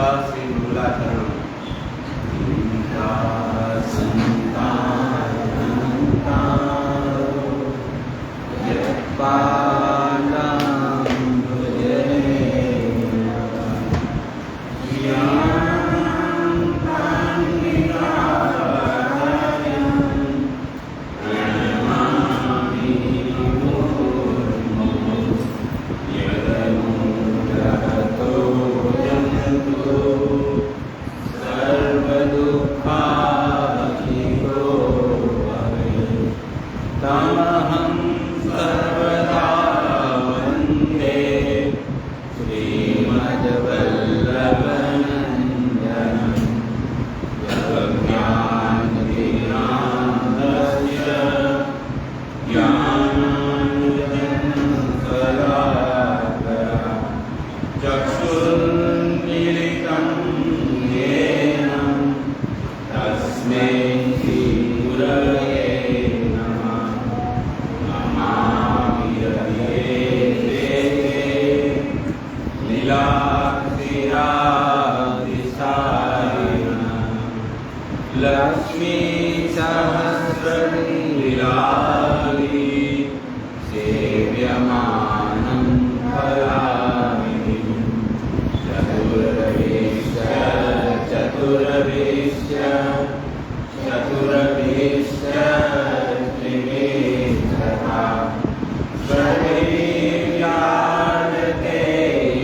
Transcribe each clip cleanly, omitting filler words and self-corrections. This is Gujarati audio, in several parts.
श्री मंगलाचरण लक्ष्मी सहस्रलीलाली सेव्यमानं फलामिनीं चतुर्वेश्य चतुर्वेश्य चतुर्वेश्य त्रिवेशता सर्वेव्यार्ते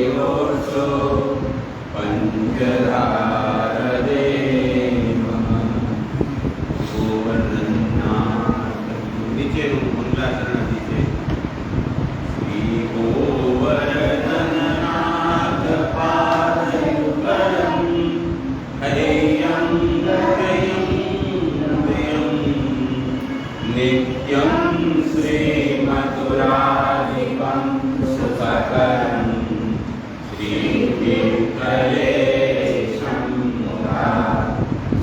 योषो पञ्चधा नित्यं श्रीमधुराधिपं सुखकरं श्रीविठ्ठलेशं मुदा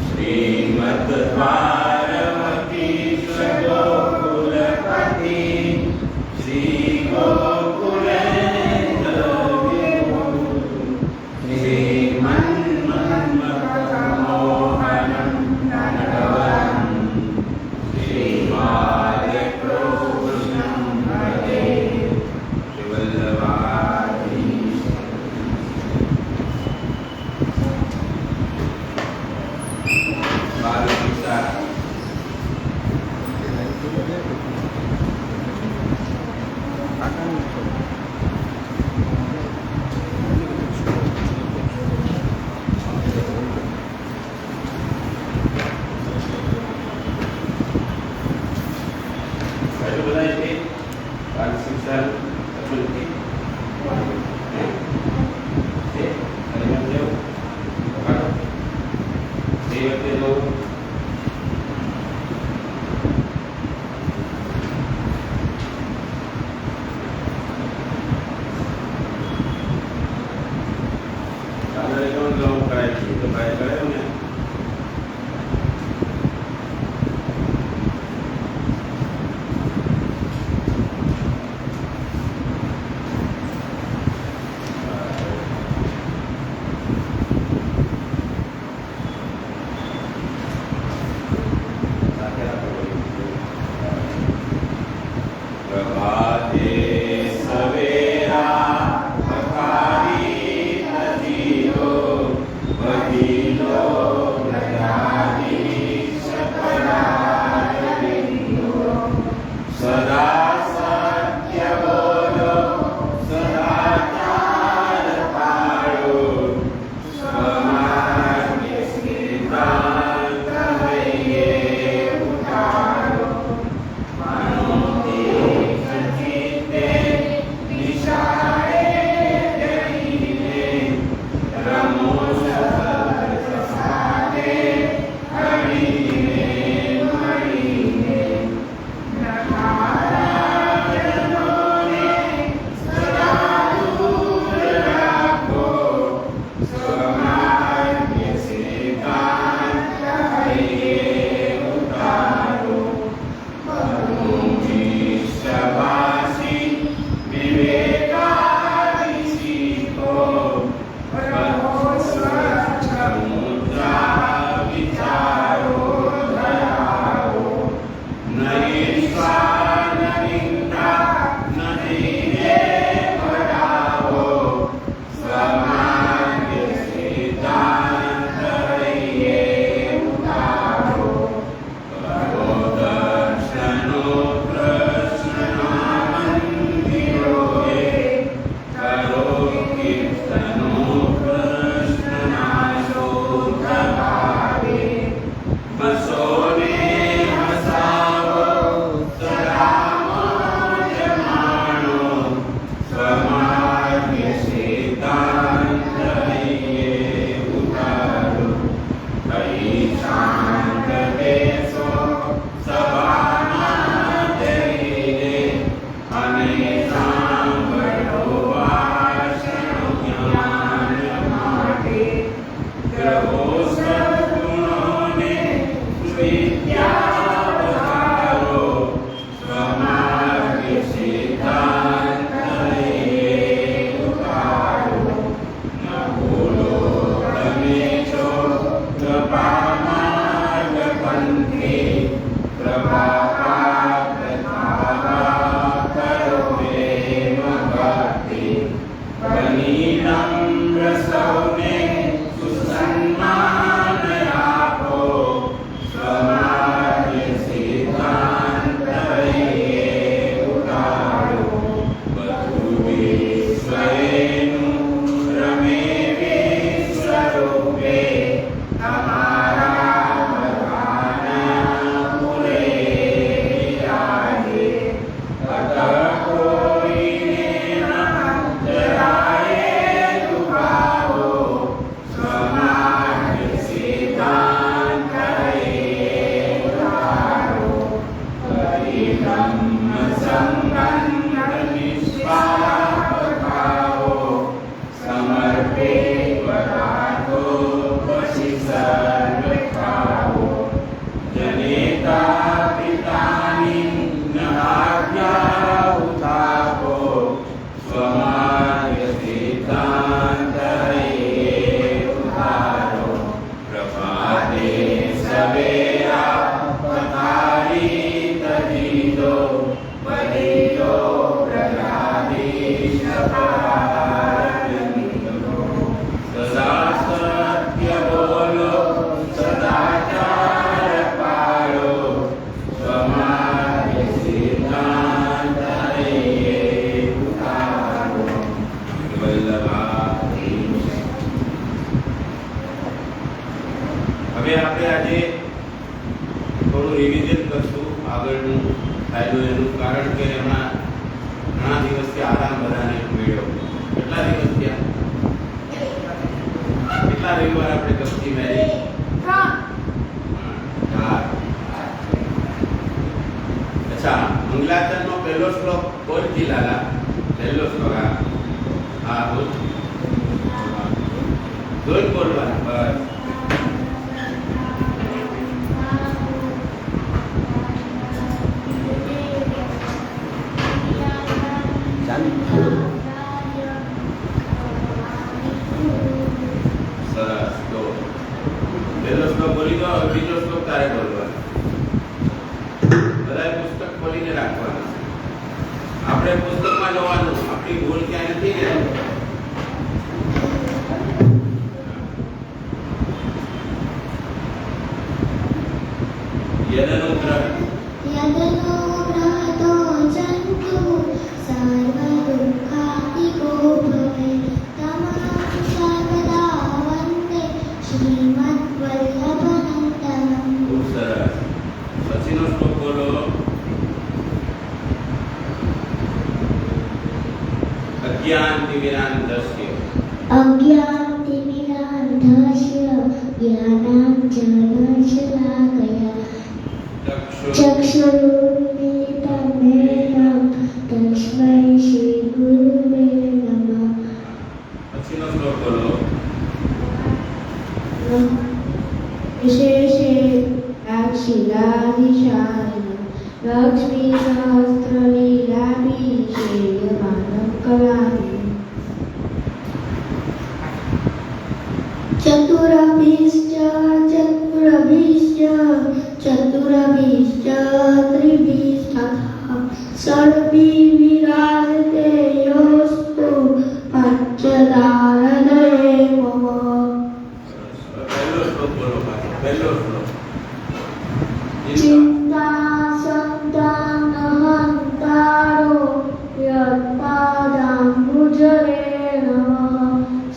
श्रीमद्वारमतीशगोकुलपति श्रीगोकुलेन्द्रविभो श्रीमन्मन्मथमोहनं नटवरं श्रीबालकृष्णं भजे श्रीवल्लभाधीश बालकृष्ण Vino બની નમ્ર સૌને સુસન્માન આપો, સમાજ સિદ્ધાંત ઉતારો, બધું વિશ્વનું રમે વિશ્વરૂપે, તમારા ભગવાન પૂરે વિરાજે, અત કોઈને ન જરાય દુભાવો, સમાજ સિદ્ધાંત ઉતારો, કરી બ્રહ્મ સંબંધ નિષ્પાપ ભાવો, સમર્પે પદાર્થો પછી સર્વ ખાવો, જનેતા પિતાની આજ્ઞા ઉતાપો, સ્વમાર્ગ સિદ્ધાંત ઉતારો, પ્રભાતે સવેરા પથારી તજીતો, બદીતો પ્રજાધીશ પરાજનિતો, સદા સત્ય બોલો, સદાચાર પાળો, સમાજ સિદ્ધાંત ઉતારો, વલ્લભાધીશ. હવે આપણે આજે થોડું રિવિઝન કરશું આગળનું ફાયદો એનું, કારણ કે હમણાં ઘણા દિવસથી આરામ બધાને મળ્યો. કેટલા દિવસ થયા? કેટલા રવિવાર આપણે કપચી મેરી? 4. અચ્છા, મંગલાચરણનો પહેલો શ્લોક બોલતી લાલા. પહેલો શ્લોક હા બોલ, બોલ બોલવાના બસ. સરસ. તો પહેલો શ્લોક બોલી દો. હવે બીજો શ્લોક તારે બોલવાનો. બધાએ પુસ્તક ખોલીને રાખવાના. આપણે પુસ્તકમાં જોવાનું, આપણી ભૂલ ક્યાં નથી ને. યદનુગ્રહ યદનુગ્રહતો જંતુ સર્વ દુઃખાતિકો ભવે, તમાં સર્વદા વંદે શ્રીમદ્વલ્લભનંદનમ. ખૂબ સરસ. પછીનો શ્લોક બોલો. અજ્ઞાનતિમિરાંધસ્ય અજ્ઞાનતિમિરાંધસ્ય જ્ઞાનાંજનશલાકયા ચક્ષુરુન્મિલિतं येन તસ્મૈ શ્રી ગુરુવે નમઃ. પછીનો શ્લોક બોલો. વિશેષે અક્ષિલાદિશાયન લક્ષ્મી સહસ્રલીલાભિષેયમાनं કલાનિ. ચતુરભિશ્ચ ત્રિભિस्तथा ષડભી વિરાજતે યોસ્તુ પંચદારદયે મમ. પહેલો શ્લોક બોલો. પહેલો શ્લોક. ચિંતા સંતાનહંતારો યત્પાદાંબુજરેણ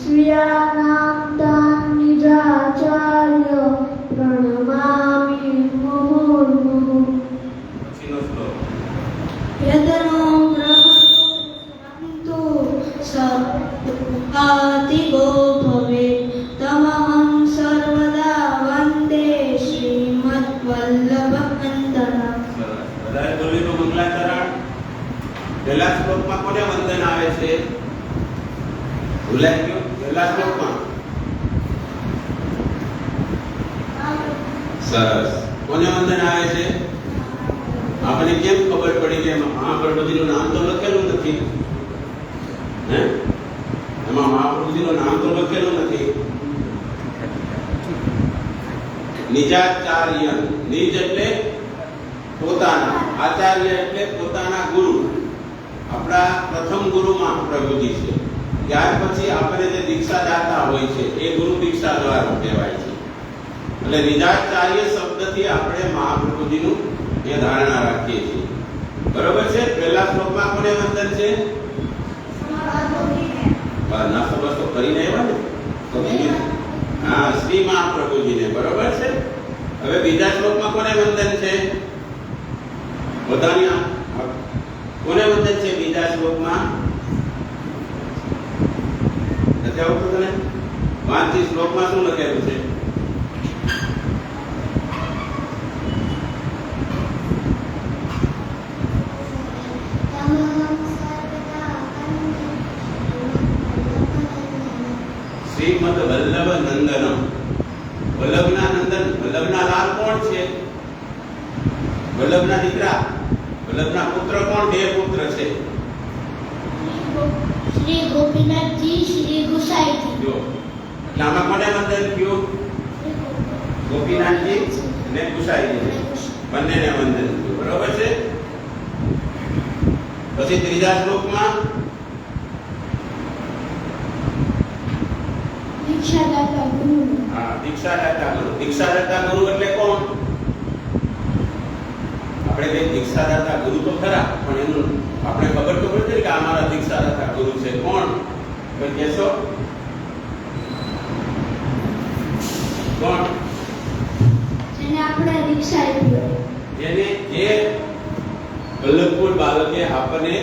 સ્વીયાનાં તાન નિજાચાર્ય પ્રણમામિ મુહુર્મુહુઃ. પછીનો શ્લોક. યદનુગ્રહતો સર્વદુઃખાતિકો ભવે, તમહં સર્વદા વંદે શ્રીમદ્વલ્લભનંદનમ. બધાએ બોલી તો મંગલાચરણ. પહેલા શ્લોકમાં કોને વંદન આવે છે? ભૂલાઈ ગયું? પહેલા શ્લોકમાં સરસ. કોને વંદન આવે છે? આપણે કેમ ખબર પડી કે મહાપ્રભુજીનું નામ તો લખેલું નથી? હે, એમાં મહાપ્રભુજીનું નામ તો લખેલું નથી. નિજાચાર્ય, નિજ એટલે પોતાના, આચાર્ય એટલે પોતાના ગુરુ. આપણા પ્રથમ ગુરુ મહાપ્રભુજી છે. ત્યાર પછી આપણે જે દીક્ષા દાતા હોય છે એ ગુરુ દીક્ષા દ્વારા કહેવાય છે. એટલે નિજાચાર્ય શબ્દથી આપણે મહાપ્રભુજીનું એ ધારણા રાખીએ છીએ. બરોબર છે. પહેલા શ્લોકમાં કોને વંદન છે? નાસ્તો બસ્તો કરીને આવ્યા ને તો હા, શ્રી મહાપ્રભુજીને. બરોબર છે. હવે બીજા શ્લોકમાં કોને વંદન છે? બધાની કોને વંદન છે બીજા શ્લોકમાં? નથી આવતું તને? 5 શ્લોકમાં શું લખેલું છે? શ્રીમદ વલ્લભ નંદનમ. વલ્લભના નંદન, વલ્લભના લાલ કોણ છે? વલ્લભના દીકરા, વલ્લભના પુત્ર કોણ? 2 પુત્ર છે. શ્રી ગોપીનાથજી, શ્રી ગુસાઈજી. જો એટલે આમાં કોને વંદન થયું? ગોપીનાથજી અને ગુસાઈજી, બંનેને વંદન થયું. બરોબર છે. પછી ત્રીજા શ્લોકમાં દીક્ષાદાતા ગુરુ. હા, દીક્ષાદાતા ગુરુ. દીક્ષાદાતા ગુરુ એટલે કોણ? આપણે કઈ દીક્ષાદાતા ગુરુ તો ખરા, પણ એનું આપણે ખબર તો પડે કે આ મારા દીક્ષાદાતા ગુરુ છે. કોણ? કોઈ કહેશો? કોણ? જેને આપણે દીક્ષા આપી હોય. જેને જે વલ્લભપુર બાલકે આપણને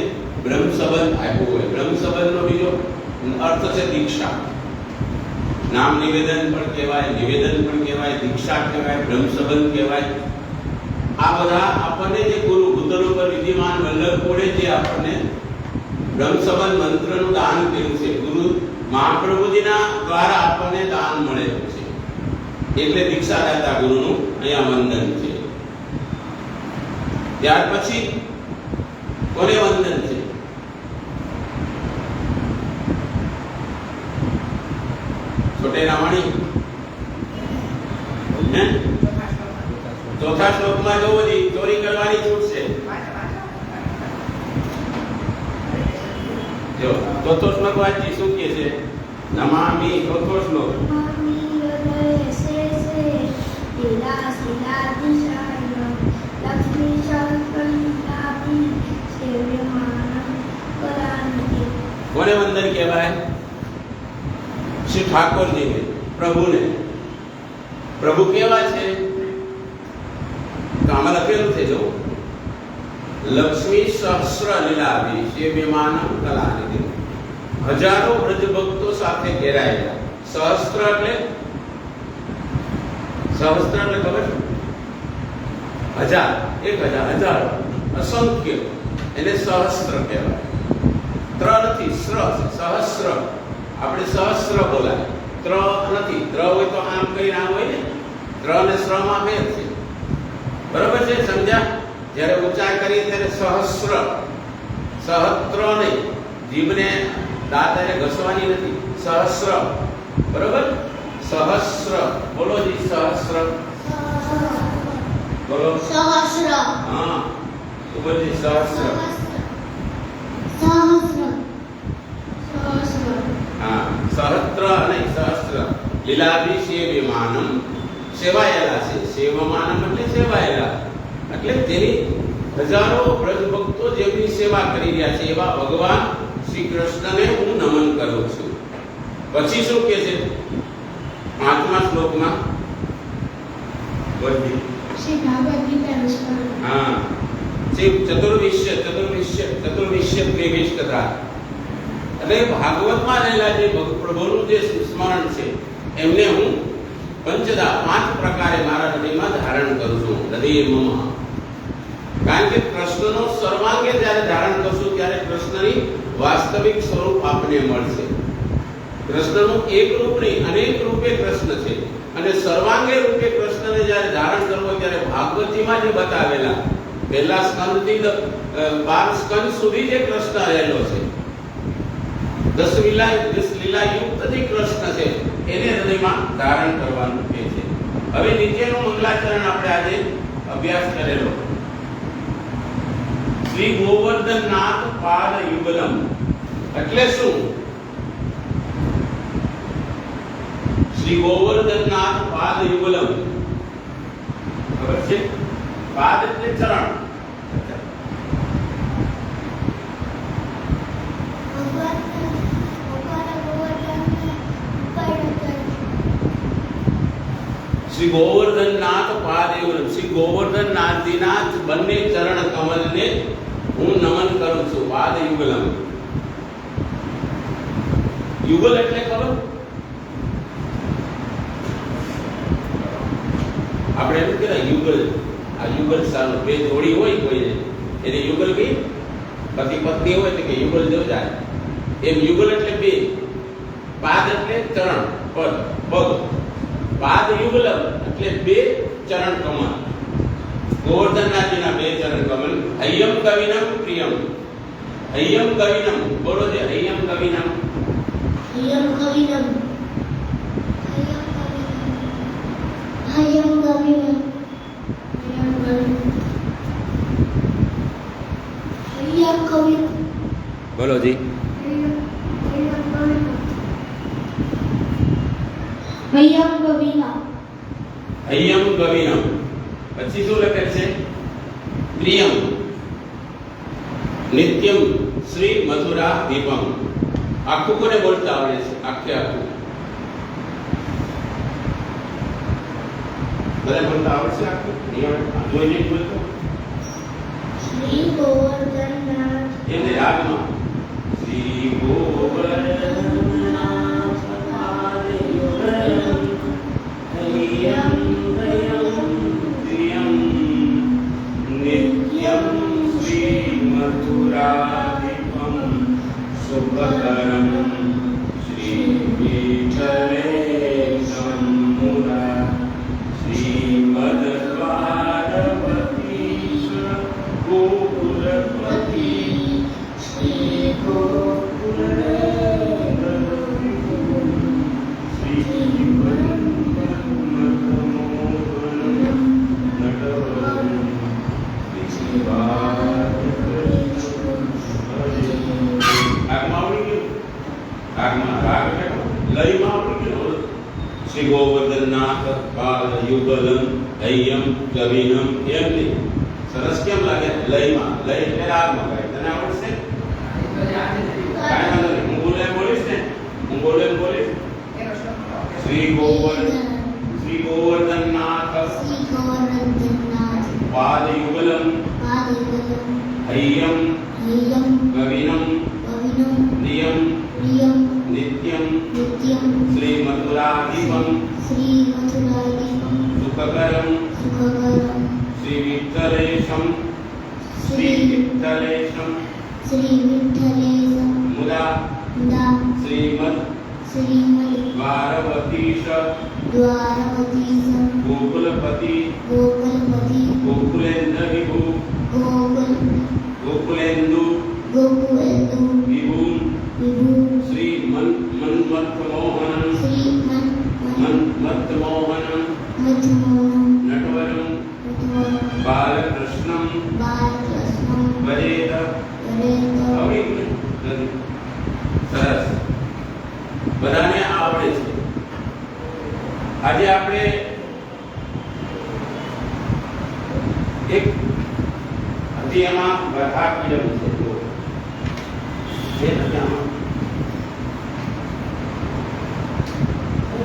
બ્રહ્મ સંબંધ આપ્યો હોય. બ્રહ્મ સંબંધનો બીજો અર્થ છે દીક્ષા. નામ નિવેદન પણ કહેવાય, નિવેદન પણ કહેવાય, દીક્ષા કહેવાય, બ્રહ્મ સંબંધ કહેવાય. આ બધા આપણને જે ગુરુ ભૂતલ ઉપર વિદ્યમાન વલ્લભપુરે જે આપણને બ્રહ્મ સંબંધ મંત્રનું દાન કર્યું છે, ગુરુ મહાપ્રભુજીના દ્વારા આપણને દાન મળેલું છે. એટલે દીક્ષાદાતા ગુરુનું અહીંયા વંદન છે. ત્યાર પછી કોને વંદન છે? છોટે રામાણી. ચોથા શ્લોકમાં જો બધી ચોરી કરવાની છૂટ છે. જો ચોથો શ્લોક વાંચી શું કહે છે? નમામિ. ચોથો શ્લોક. કોને વંદન કહેવાય? શ્રી ઠાકોરજીને, પ્રભુને. પ્રભુ કેવા છે? તો આમાં લખેલું છે જો લક્ષ્મી સહસ્ર લીલાભી સેવ્યમાનમ કલાનિધિ. હજારો વ્રજ ભક્તો સાથે ઘેરાયેલા. સહસ્ત્ર એટલે ખબર છે? 1000, 1000, હજારો, અસંખ્ય. એને સહસ્ત્ર કહેવાય. ત્ર નથી, સ્ર છે. સહસ્ર. આપણે સહસ્ર બોલાય, ત્ર નથી. ત્ર હોય તો આમ કઈ નામ હોય ને. ત્ર અને સ્ર માં ભેદ છે. બરોબર છે? સમજ્યા? જ્યારે ઉચ્ચાર કરીએ ત્યારે સહસ્ર, સહસ્ત્ર નહીં. જીભને દાંત એને ઘસવાની નથી. સહસ્ર. બરોબર? સહસ્ર. બોલો જી. સહસ્ર. બોલો. સહસ્ર. હા, તો બોલજી. સહસ્ર. હા, સહસ્ત્ર અને સહસ્ત્ર. લીલાભી સેવ્યમાનમ. સેવાયેલા છે. સેવમાનમ એટલે સેવાયેલા. એટલે તેની હજારો વ્રજ ભક્તો જેમની સેવા કરી રહ્યા છે એવા ભગવાન શ્રી કૃષ્ણને હું નમન કરું છું. પછી શું કહે છે 5મા શ્લોકમાં? બોલજી. શ્રી ભાગવત ગીતાનું સ્મરણ. હા, શ્રી ચતુર્વિશ્ય ત્રેવીસ કથા. એટલે ભાગવતમાં રહેલા જે પ્રભુનું જે સ્મરણ છે એમને હું પંચદા 5 પ્રકારે મારા હૃદયમાં ધારણ કરું છું. હૃદય મમ. કારણ કે કૃષ્ણનો સર્વાંગે જ્યારે ધારણ કરશું ત્યારે કૃષ્ણની વાસ્તવિક સ્વરૂપ આપને મળશે. કૃષ્ણનું એક રૂપ નહીં, અનેક રૂપે કૃષ્ણ છે. અને સર્વાંગે રૂપે કૃષ્ણને જ્યારે ધારણ કરવો ત્યારે ભાગવતજીમાં જે બતાવેલા પહેલા સ્કંદથી 12 સ્કંદ સુધી જે કૃષ્ણ રહેલો છે, 10 લીલા યુક્ત જે કૃષ્ણ છે એને હૃદયમાં ધારણ કરવાનું કહે છે. હવે નીચેનું મંગલાચરણ આપણે આજે અભ્યાસ કરેલો. શ્રી ગોવર્ધનનાથ પાદ યુગલમ એટલે શું? શ્રી ગોવર્ધનનાથ પાદ યુગલમ. ખબર છે? પાદ એટલે ચરણ. શ્રી ગોવર્ધનનાથ પાદ યુગલમ. શ્રી ગોવર્ધનનાથજીના બંને ચરણ કમલને હું નમન કરું છું. પાદ યુગલમ. યુગલ એટલે ખબર? આપણે એમ કહેવાય યુગલ. આ યુગલ સારું બે જોડી હોય કોઈને એને યુગલ કે પતિ પત્ની હોય તો કે યુગલ દેવ જાય. એમ યુગલ એટલે બે. પાદ એટલે ચરણ પદ પગ. પાદ યુગલમ એટલે બે ચરણ કમલ. ગોવર્ધનનાથજીના બે ચરણ કમલ. હૈયમ કવિનમ પ્રિયમ. હૈયમ કવિનમ બોલો છે. હૈયમ કવિનમ. હૈયમ કવિનમ. હૈયમ કવિનમ. હૈયમ કવિનમ. બોલો જી. હૈયમ કવિનમ. હૈયમ કવિનમ. પછી શું લખે છે? પ્રિયમ નિત્યમ શ્રી મથુરા દીપમ. આખું કોને બોલતા આવડે છે? આખે આખું બધા બોલતા આવડે છે? આખું જોઈને બોલતો. શ્રી ગોવર્ધનનાથ એને રાગમાં શ્રી ગોવર્ધનનાથ પાદ યુગલમ હૈયમ પ્રિયમ નિત્યમ શ્રી મથુરાધિપમ શુભકરમ શ્રી વિઠ્ઠલેશમ મુરા શ્રીમદ્વારવતીશ ગોકુલપતિ શ્રી શ્રી ગોવર્ધનનાથ પાદ યુગલમ હૈયમ કવિનમ. એમ નહીં સરસ કેમ લાગે? લયમાં. લય એટલે રાગમાં ગાય. તને આવડશે? કાંઈ વાંધો નહીં. હું બોલે બોલીશ ને. હું બોલે બોલીશ. શ્રી ગોવર્ધનનાથ પાદ યુગલમ હૈયમ કવિનમ પ્રિયમ નિત્યમ શ્રી મથુરાધિપમ સુખકરમ શ્રી વિઠ્ઠલેશમ મુદા શ્રીમદ દ્વારવતીશ ગોકુલપતિ ગોકુલેન્દુ વિભુમ શ્રી મન્મથમોહનમ નટવરમ બાલકૃષ્ણમ વરેદ. સરસ. બધાને આવડે છે. આજે આપણે એક હતી એમાં વરખા પીડમ છે.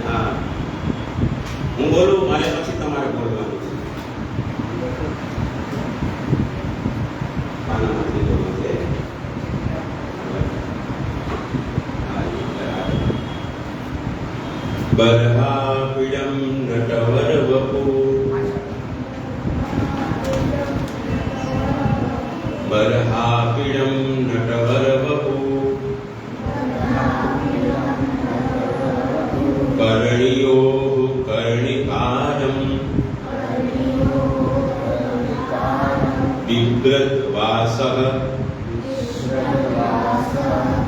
હા, હું બોલું મારે પછી તમારે બોલવાનું છે. પાનામાંથી બોલવું છે. બરહા પીડમ નટવર વપુ બરહા પીડમ નટવર વપુ કર્ણિયો કર્ણિકારમ बिभ्रत वासः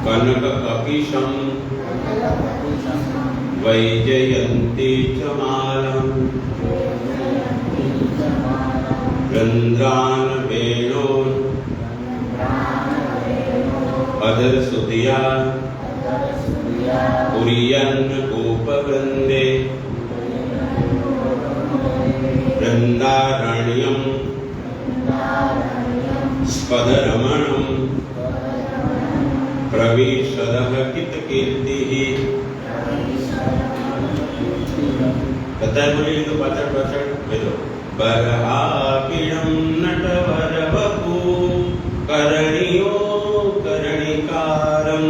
कनक कपिशं वैजयन्ती च मालम् रन्ध्रान वेणो अधर सुधिया कुर्यन् गोपवृन्दे वृन्दारण्यं स्पदरमणं प्रविशदः कितकीर्तिः बताए बोलिए तो पाचड़ पाचड़ बोलो बरहापीणं नटवर वपु करणियो करणिकारं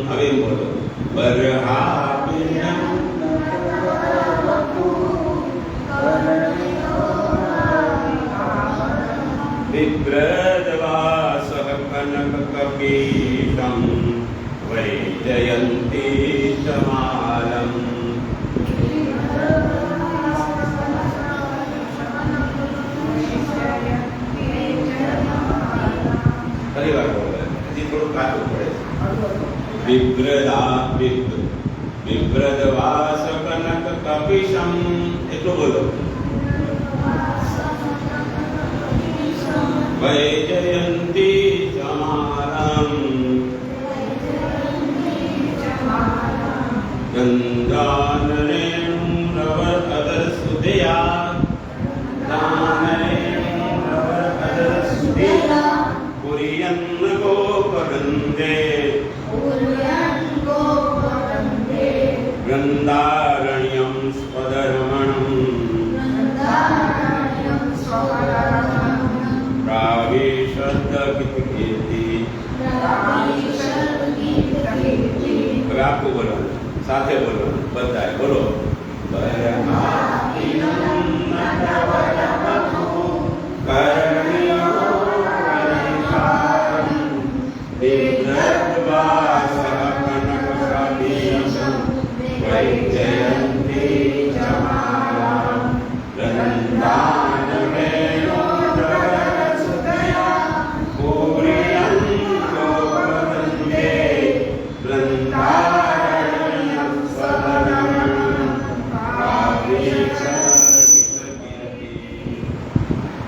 હવે બોલો बरहापीणं विभ्रजवासः कनककपीतं वैजयन्ती च मालम् परिवार बोले हજી થોડું કાચું પડે વિભ્રદવાસ કનક કપિશમ એટલું બોલો વૈજયંતી ચમારમ ગંગાન રેણુ રવ અદર સુદયા દાન રેણુ રવ અદર સુદયા પુરિયન ગોપવૃંદે વૃંદારણ્યમ સ્પદરમણં પ્રાવિશદ્ગીતકીર્તિ હવે આખું બોલો સાથે બોલો બધાય બોલો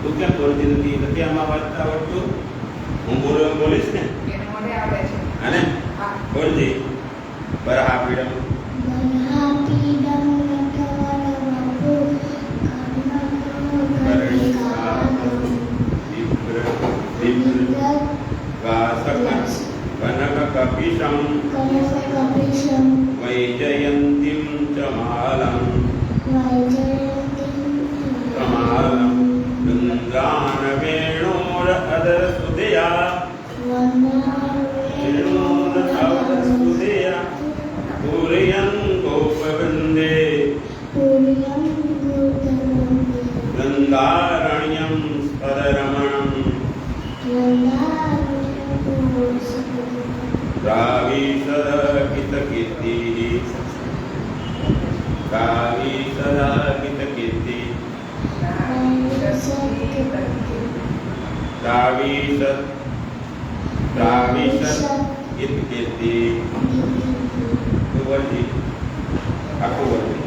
તું કેમ બોલતી નથી નથી આમાં વાંચતા આવડતું હું બોલીશ ને અને બોલજી બરહાપીડમ कनक कपिशं वैजयन्तीं च मालं वृन्दान वेणोर अदर सुदया पूरयन् गोपवृन्दे वृन्दारण्यं स्पदरमणं द्राविशदकितकीर्तिः द्राविशदकितकीर्तिः द्राविशदकितकीर्तिः तो बोलती आपको बोलती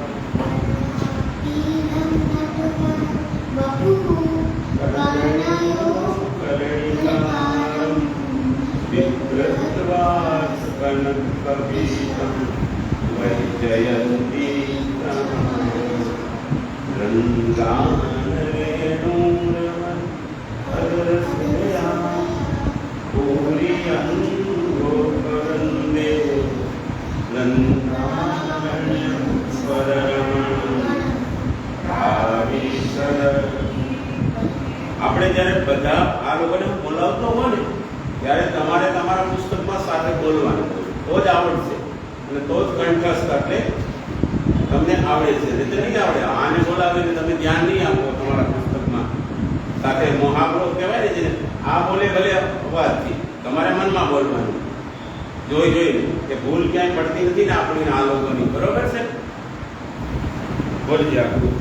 विभ्रद्वास कनककपीतं वैजयन्ती वृन्दारण्यं पूरयन् गोपवृन्दे वृन्दारण्यं स्पदरमणं આપણે જ્યારે બધા આ લોકોને બોલાવતો હોય ને ત્યારે તમારે તમારા પુસ્તકમાં સાથે બોલવાનું તો જ આવડશે અને તો જ કંઠસ્થ એટલે તમને આવડે છે નહીં તો નહીં આવડે આને બોલાવીને તમે ધ્યાન નહીં આપો તમારા પુસ્તકમાં સાથે મોહાવરો કહેવાય ને જેને આ બોલે ભલે અવાજથી તમારે મનમાં બોલવાનું જોઈને કે ભૂલ ક્યાંય પડતી નથી ને આપણી આ લોકોની બરોબર છે બોલજે આખું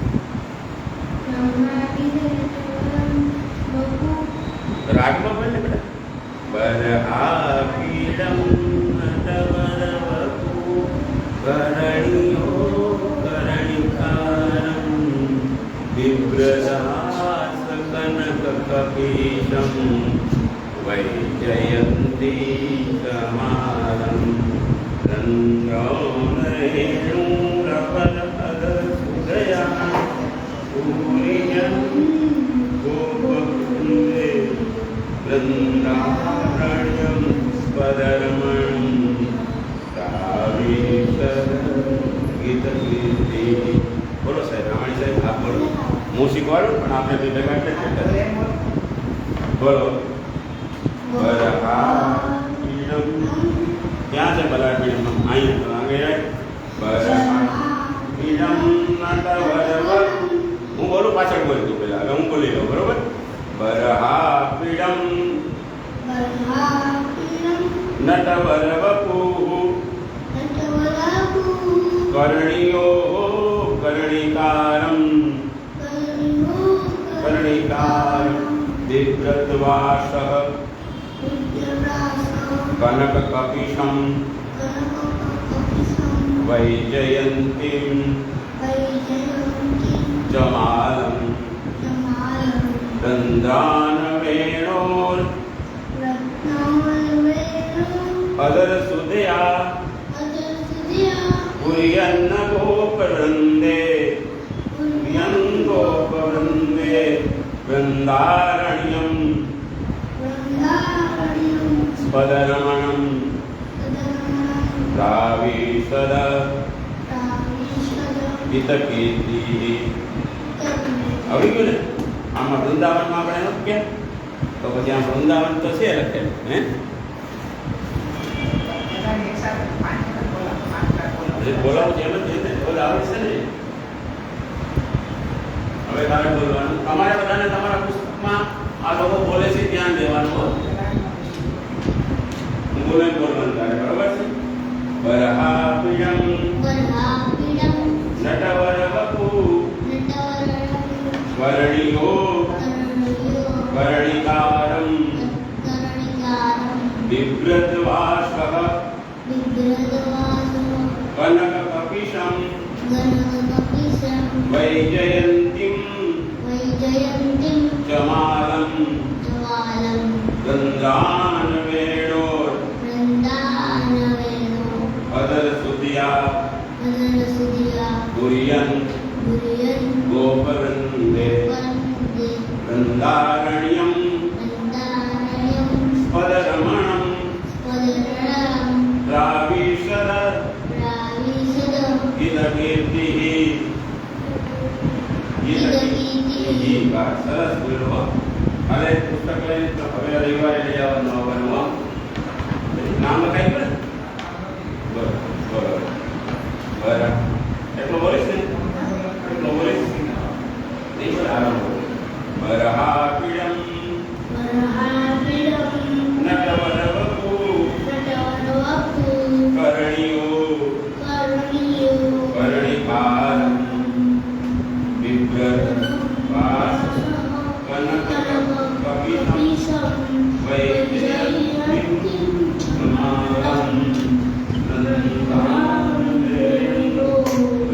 રાગમાં બોલ ને બેટા बरहापीडं नटवर वपु करणियो करणिकारं बिभ्रदास कनककपीशं वैजयन्ती कमालं रन्ध्रौनरेणुरपलपदसुदया पूरियन् वृन्दारण्यं स्वधर्मं गीतकीर्तिः बोलो साहेब रामाणी साहेब आप बोलो હું શીખવાડું પણ આપણે બી ભેગા એટલે બોલો બરહાપીડમ ક્યાં છે બરહાપીડમ અહીંયા બરહાપીડમ નટવરવ હું બોલું પાછળ બોલું તું પહેલા હવે હું બોલી લઉં બરોબર બરહાપીડમ નટવરવપુઃ કર્ણિયો કર્ણિકારમ कर्णिकारं बिभ्रद्वासः कनककपिशं वैजयन्तीं जमालं रन्ध्रानवेणोर् अदरसुधया पुर्यन्न गोपवृन्दे गोपवृन्दे वृन्दारण्यं स्पदरमणं रावीशद हितकीर्तिः આવી ગયું ને આમાં વૃંદાવનમાં આપણે નથી કે તો પછી આ વૃંદાવન તો છે લખેલું હે બોલાવું છે એમ જ છે ને બોલાવે છે ને હવે તારે બોલવાનું તમારે બધાને તમારા પુસ્તકમાં આ લોકો બોલે છે ધ્યાન દેવાનું હું બોલે બોલવાનું તારે બરાબર છે બરહાપીડમ નટવરવપુઃ વર્ણિયો કર્ણિકારમ बिभ्रद्वासः कनककपिशं वैजयन्तीं जमालं गन्धानवेणोर् अदरसुधिया कुर्यन् गोपवृन्दे वृन्दारण्यं स्पदरमणं रावीशद हितकीर्तिः સરસ બોલો અરે પુસ્તક લઈને હવે રવિવારે લઈ આવવાનું નામ લખાઈ ગયું ને બરોબર બરાબર એટલો બોલીશ ને એટલો બોલીશ નહીં બરાબર બરહાપીડમ નટવરવપુઃ કર્ણિયો કર્ણિકારમ बिभ्रद्वासः कनककपिशं वैजयन्तीं जमालं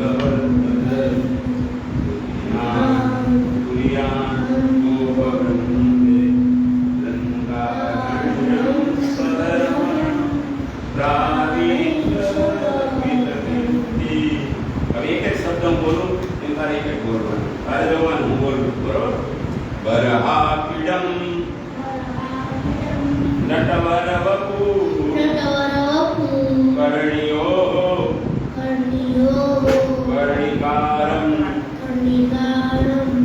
बरहापीडम नटवरवपुः कर्णियो कर्णिकारं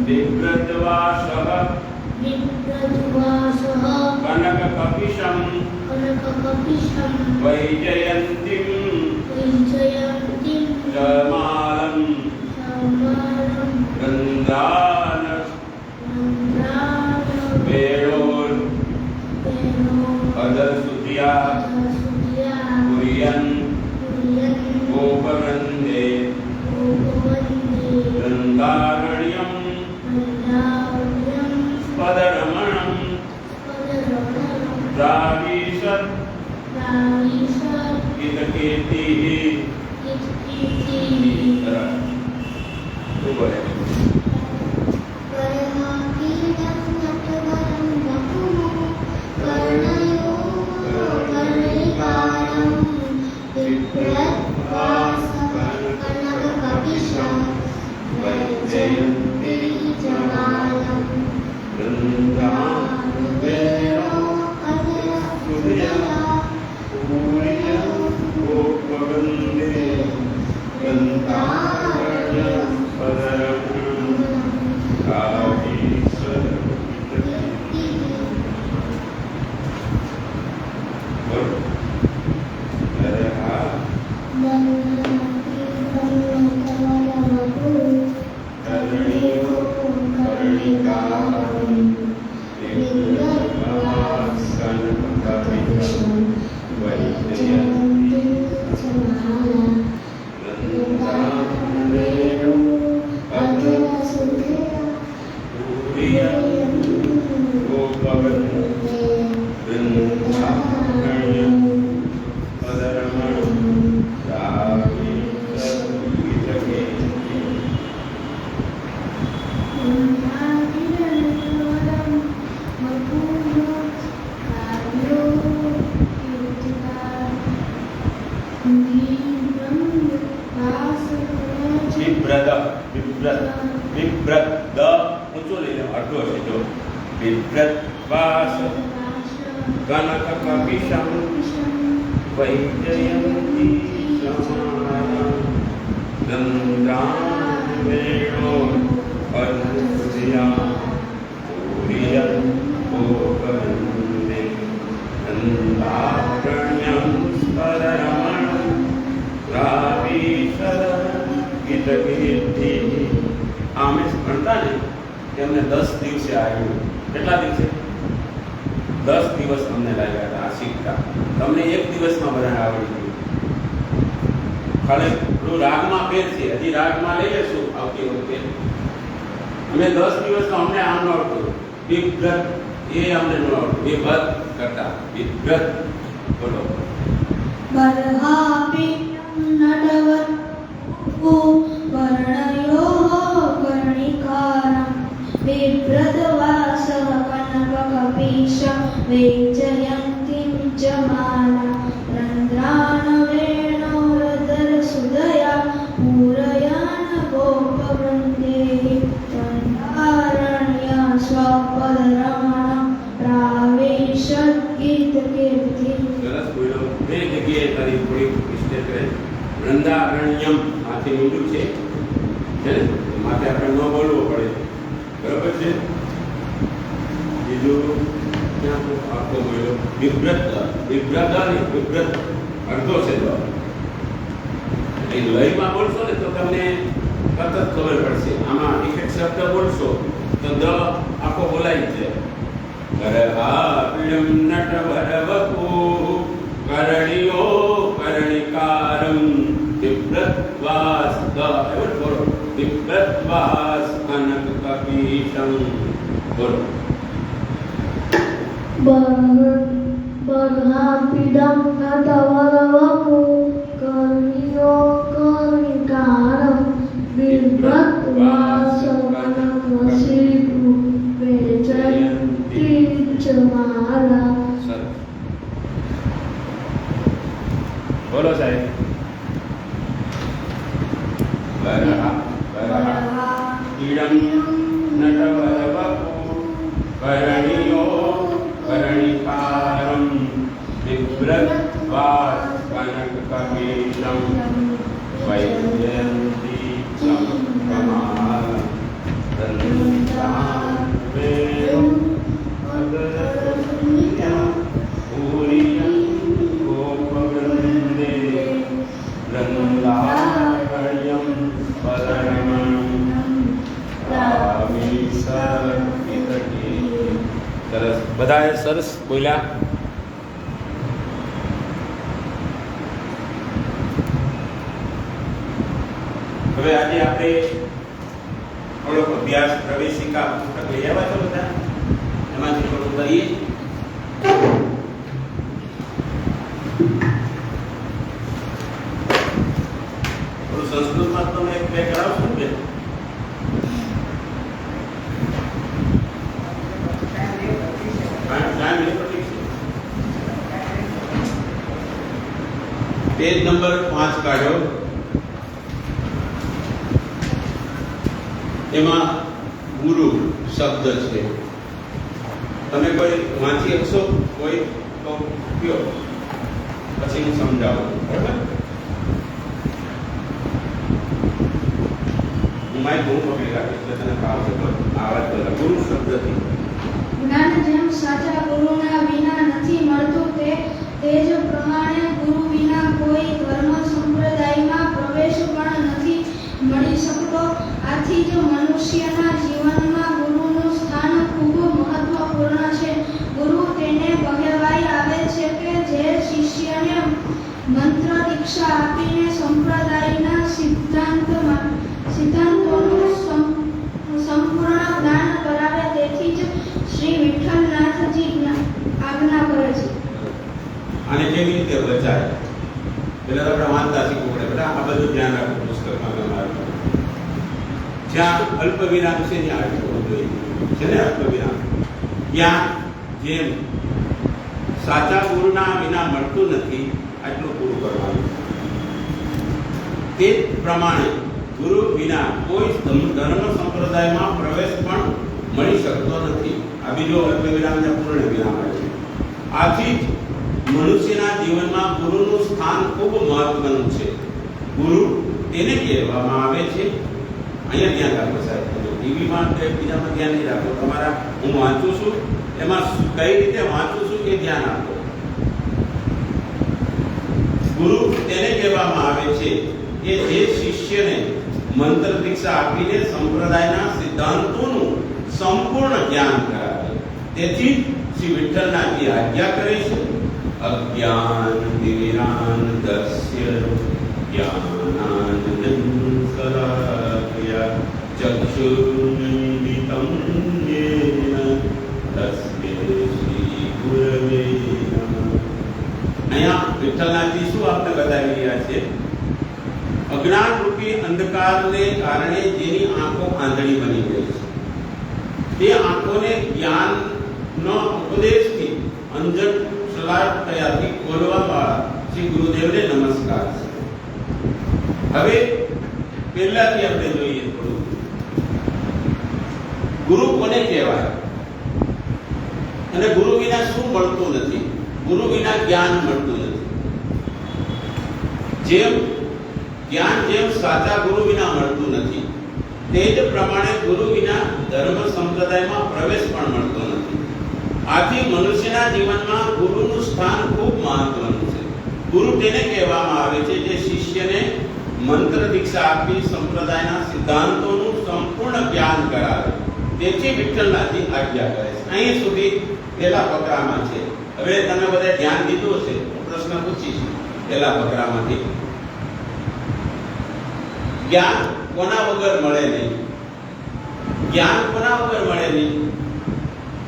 बिभ्रद्वासः कनककपिशं वैजयन्तीं जमालं गन्धान वेणोर् अदरसुधिया कुर्यन् गोपवृन्दे वृन्दारण्यं स्पदरमणं रावीशद हितकीर्तिः तू बोले वैजयन्तीं जमालं वृन्दावनं क्षणिकारं निर्वासनकविशं वैजयन्ती वृन्दावनेषु अधुरसुधया गोपवन्दे वृन्दावनं पदरमणं વિવ્રત દ ઊંચો લઈ લો અડધો છે જો વિવ્રત વાસ કનક કપિશમ વૈજયંતી સમાના ગંગાં વેણો અનુસયા પૂરિયં ગોપવંદે નંદારણ્યં સ્મરણમણં રાવીશર ગીતકીર્તિ આમે ભણતા ને તેમને 10 દિવસે આવ્યું. કેટલા દિવસે? 10 દિવસ અમને લાગ્યા હતા આ શીખતા. તમને એક દિવસમાં બધાને આવડી ગયું. ખાલી પેલું રાગમાં ફેર છે, હજી રાગમાં લઈ લેશું આવતી વખતે. અમે 10 દિવસમાં અમને આમ ન આવડતું. વિવ્રત એ અમને ન આવડતું. વિભત કરતા વિવ્રત. બોલો. બરહાપિન્યં નટવર વર્ણયોઃ કર્ણિકારં બિભ્રતવાસઃ કનકકપિશં વૈજયન્તીં ચ માલા રંદ્રાન વેણોરધરસુધયા પૂરયन् ગોપવૃંદે ચંદારણ્ય સ્વપદરમણં પ્રાવેશદ્ગીતકીર્તિ. સરસ બોલો. બે જગ્યાએ તારી થોડી મિસ્ટેક રહે. વૃંદારણ્યમ આથી મીઠું છે ને માટે આપણે ન બોલવું પડે. બરાબર છે. બીજું ક્યાં આખો બોલ્યો વિવ્રત વિવ્રત નહીં વિવ્રત અડધો છે તો એ લયમાં બોલશો ને તો તમને તરત જ ખબર પડશે. આમાં એક એક શબ્દ બોલશો તો દ આખો બોલાય છે. કરહાપિણ્યં નટવરવપુ કરણિયો કર્ણિકારં વિવ્રતવાસ દ એવું બોલો. વિવ્રતવાસ કનક કપિશં બોલો. બરહાપિન્યં નટવરવપુ કર્ણિયો કર્ણિકારં બિભ્રતવાસ કનકવસિતુ વૈજયન્તી ચ માલા. બોલો સાહેબ. ઈડમ નટવરવપુ કરણિયો કર્ણિકારં વિવ્રતવાસ કનકકપિશં વૈજયન્તી ચ માલા રંદ્રાન વેણો અધરસુધયા પૂરિયં ગોપવૃંદે નંદારણ્યં પદરમણં રાવીશર ગીતકીર્તિ. સરસ. બધાએ સરસ બોલ્યા. હવે આજે આપણે થોડોક અભ્યાસ પ્રવેશિકા પુસ્તક લઈ આવ્યા છો બધા. એમાંથી થોડું કરીએ. થોડું સંસ્કૃતમાં તમે એક બે કરાવશો ને. પેજ નંબર 5 કાઢો. એમાં ગુરુ શબ્દ છે. તમે કોઈ વાંચી શકશો? કોઈ તો કયો પછી હું સમજાવું. બરાબર. હું મારી બહુ પકડી રાખીશ એટલે તને ફાવશે. તો આવાજ બોલા. ગુરુ શબ્દથી જ્ઞાન જેમ સાચા ગુરુના વિના નથી મળતું તે જ પ્રમાણે ગુરુ વિના કોઈ ધર્મ સંપ્રદાયમાં પ્રવેશ પણ નથી મળી શકતો. આથી જ મનુષ્યના જીવનમાં ગુરુનું સિદ્ધાંતોનું સંપૂર્ણ જ્ઞાન કરાવે. તેથી જ શ્રી વિઠ્ઠલનાથજી આજ્ઞા કરે છે. આને કેવી રીતે બચાય? પેલા તો આપણે વાંચતા શીખવું પડે. બેટા આ બધું ધ્યાન રાખવું પુસ્તકમાં તમારું. જ્યાં અલ્પ વિરામ છે ત્યાં અટકવું જોઈએ છે ને. અલ્પ વિરામ ત્યાં જેમ સાચા ગુરુના વિના મળતું નથી આટલું પૂરું કરવાનું. તે પ્રમાણે ગુરુ વિના કોઈ ધર્મ સંપ્રદાયમાં પ્રવેશ પણ મળી શકતો નથી. આ બીજો અલ્પ વિરામ ને પૂર્ણ વિરામ છે. આથી જ મનુષ્યના જીવનમાં ગુરુનું સ્થાન ખૂબ મહત્વનું છે. ગુરુ તેને કહેવામાં આવે છે. અહીંયા ધ્યાન રાખો સાહેબ. ટીવીમાં કે બીજામાં ધ્યાન નહીં રાખો. તમારા હું વાંચું છું એમાં કઈ રીતે વાંચું છું એ ધ્યાન આપો. ગુરુ તેને કહેવામાં આવે છે કે જે શિષ્યને મંત્ર દીક્ષા આપીને સંપ્રદાયના સિદ્ધાંતોનું સંપૂર્ણ જ્ઞાન કરાવે. તેથી શ્રી વિઠ્ઠલનાથજી આજ્ઞા કરે છે, અજ્ઞાન વિરાનદસ્ય જ્ઞાનાનંદં સલાકયા ચક્ષુર્મિલિતં યેન તસ્મૈ શ્રી ગુરવે નમઃ. અહીંયા વિઠ્ઠલનાથજી શું આપણે બતાવી રહ્યા છે? અજ્ઞાન રૂપી અંધકારને કારણે જેની આંખો આંધળી બની ગઈ છે, તે આંખોને જ્ઞાનનો ઉપદેશથી અંજન સલાહથી ખોલવાવાળા શ્રી ગુરુદેવને નમસ્કાર છે. હવે પહેલાથી આપણે જોઈએ થોડું ગુરુ કોને કહેવાય અને ગુરુ વિના શું મળતું નથી? ગુરુ વિના જ્ઞાન મળતું નથી. જેમ સાચા ગુરુ વિના મળતું નથી, તે જ પ્રમાણે ગુરુ વિના ધર્મ સંપ્રદાયમાં પ્રવેશ પણ મળતો નથી. આથી મનુષ્યના જીવનમાં ગુરુનું સ્થાન ખૂબ મહત્વનું છે. ગુરુ તેને કહેવામાં આવે છે જે શિષ્યને મંત્ર દીક્ષા આપી સંપ્રદાયના સિદ્ધાંતોનું સંપૂર્ણ જ્ઞાન કરાવે. તેથી વિઠ્ઠલનાથજી આજ્ઞા કરે છે. અહીં સુધી પહેલા ફકરામાં છે. હવે તમે બધા ધ્યાન દીધું હશે. પ્રશ્ન પૂછીશ પહેલા ફકરામાંથી. જ્ઞાન કોના વગર મળે નહીં? જ્ઞાન કોના વગર મળે નહીં?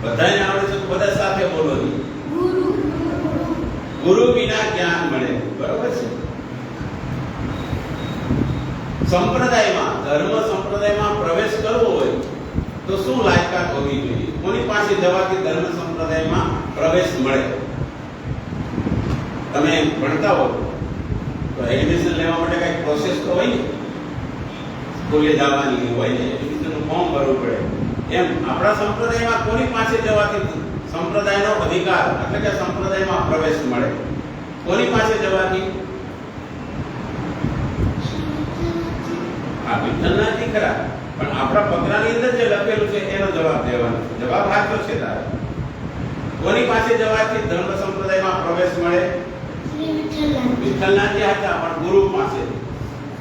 બધાને આવડે છે તો બધા સાથે બોલો નહીં. ગુરુ વિના જ્ઞાન મળે. બરોબર છે? સંપ્રદાયમાં ધર્મ સંપ્રદાયમાં પ્રવેશ કરવો હોય તો શું લાયકાત હોવી જોઈએ? કોની પાસે જવાથી ધર્મ સંપ્રદાયમાં પ્રવેશ મળે? તમે ભણતા હો તો એડમિશન લેવા માટે કઈ પ્રોસેસ તો હોય ને. સ્કૂલે જવાની હોય ને, એડમિશનનું ફોર્મ ભરવું પડે. એમ આપણા સંપ્રદાયમાં કોની પાસે જવાથી સંપ્રદાયનો અધિકાર એટલે કે સંપ્રદાયમાં પ્રવેશ મળે? કોની પાસે જવાથી? આ વિઠ્ઠલનાથજી ખરા, પણ આપણા પત્રની અંદર જે લખેલું છે એનો જવાબ દેવાનો છે. જવાબ સાચો છે તારે. કોની પાસે જવાથી ધર્મ સંપ્રદાયમાં પ્રવેશ મળે? વિઠ્ઠલનાથજી હતા, પણ ગુરુ પાસે.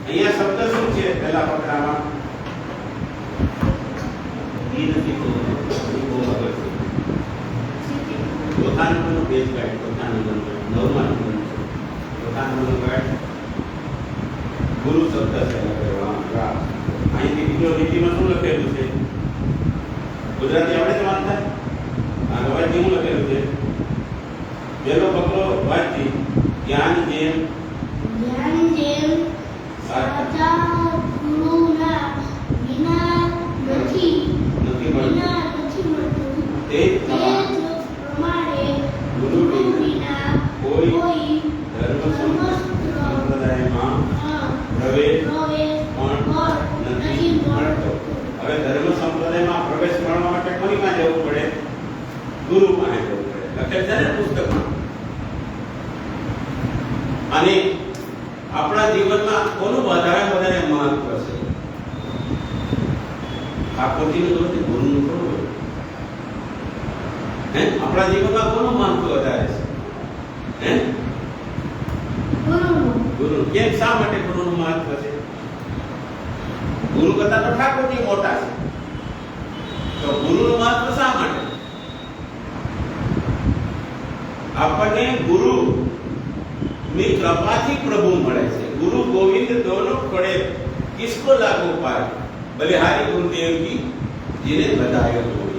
અહીંયા શબ્દ શું છે પહેલા ફકરામાં? ઈ નથી તો બહુ અગર છે. ચોથા નંબરનું પેજ ગાઈડ, ચોથા નંબરનું, નવમા નંબરનું, ચોથા નંબરનું ગાઈડ. ગુરુ શબ્દ છે. અહીંથી બીજો લીટીમાં શું લખેલું છે? ગુજરાતી આવડે છે વાંચતા? આ ગવાથી શું લખેલું છે? પહેલો ફકરો વાંચી. જ્ઞાન જેમ સાચા ગુરુના વિના નથી મળતું, તે પ્રમાણે ગુરુ વિના કોઈ ધર્મ સંપ્રદાયમાં પ્રવેશ પણ નથી મળતો. હવે ધર્મ સંપ્રદાયમાં પ્રવેશ મળવા માટે કોની પાસે જવું પડે? ગુરુ પાસે જવું પડે. લખેલ છે ને પુસ્તકમાં. અને આપણા જીવનમાં કોનું વધારે મહત્વ છે? ઠાકોરજીનું તો નથી, ગુરુનું થોડું હોય. આપણા જીવનમાં કોનું મહત્વ વધારે છે? ગુરુ. કેમ? શા માટે ગુરુનું મહત્વ છે? ગુરુ કરતા તો ઠાકોરજી મોટા છે, તો ગુરુનું મહત્વ શા માટે? આપણને ગુરુ ની કૃપાથી પ્રભુ મળે છે. ગુરુ ગોવિંદ દોનો પડે किसको लागू पाए बलिहारी गुरुदेव की जिने बतायो होय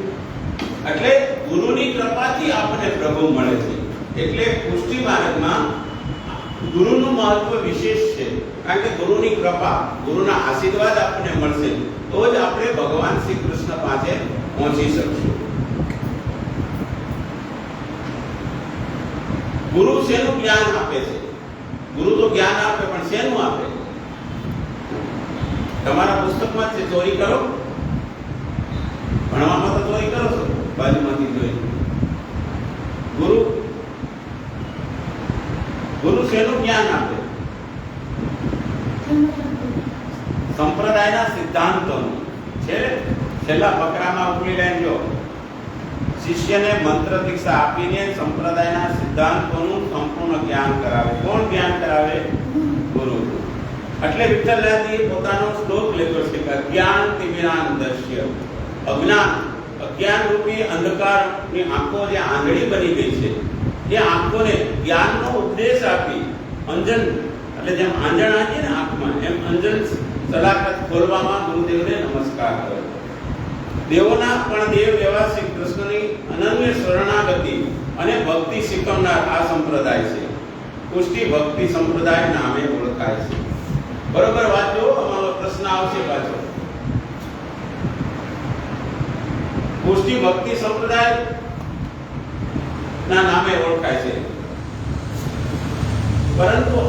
એટલે ગુરુની કૃપાથી આપણને પ્રભુ મળે છે એટલે પુષ્ટિ માર્ગમાં ગુરુનું મહત્વ વિશેષ છે કારણ કે ગુરુની કૃપા ગુરુના આશીર્વાદ આપણને મળશે તો જ આપણે ભગવાન શ્રી કૃષ્ણ પાસે પહોંચી શકશું ગુરુ શેનું જ્ઞાન આપે છે ગુરુ તો જ્ઞાન આપે પણ શેનું આપે તમારા પુસ્તકમાં છે ચોરી કરો ભણવામાં તો ચોરી કરો છો બાજુમાંથી જોઈ ગુરુ શેનું જ્ઞાન આપે સંપ્રદાયના સિદ્ધાંતોનું છે છેલ્લા ફકરામાં ઉપલી લાઈન જો શિષ્યને મંત્ર દીક્ષા આપીને સંપ્રદાયના સિદ્ધાંતોનું સંપૂર્ણ જ્ઞાન કરાવે કોણ જ્ઞાન કરાવે ગુરુ એટલે વિઠ્ઠલદાસજીએ પોતાનો શ્લોક લખ્યો છે કે જ્ઞાન તિમિરાન દશ્ય અજ્ઞાન રૂપી અંધકારની આંખો જે આંધળી બની ગઈ છે એ આંખોને જ્ઞાનનો ઉપદેશ આપી અંજન એટલે જેમ આંજણ આવીએ ને આંખમાં એમ અંજન સલાકત ખોલવામાં ગુરુદેવને નમસ્કાર કર્યો દેવોના પણ દેવ એવા શ્રી કૃષ્ણની અનન્ય શરણાગતિ અને ભક્તિ શીખવનાર આ સંપ્રદાય છે પુષ્ટિ ભક્તિ સંપ્રદાય નામે ઓળખાય છે બરોબર વાંચો અમારો પ્રશ્ન આવશે પાછો પુષ્ટિ ભક્તિ સંપ્રદાય ના નામે ઓળખાય છે પરંતુ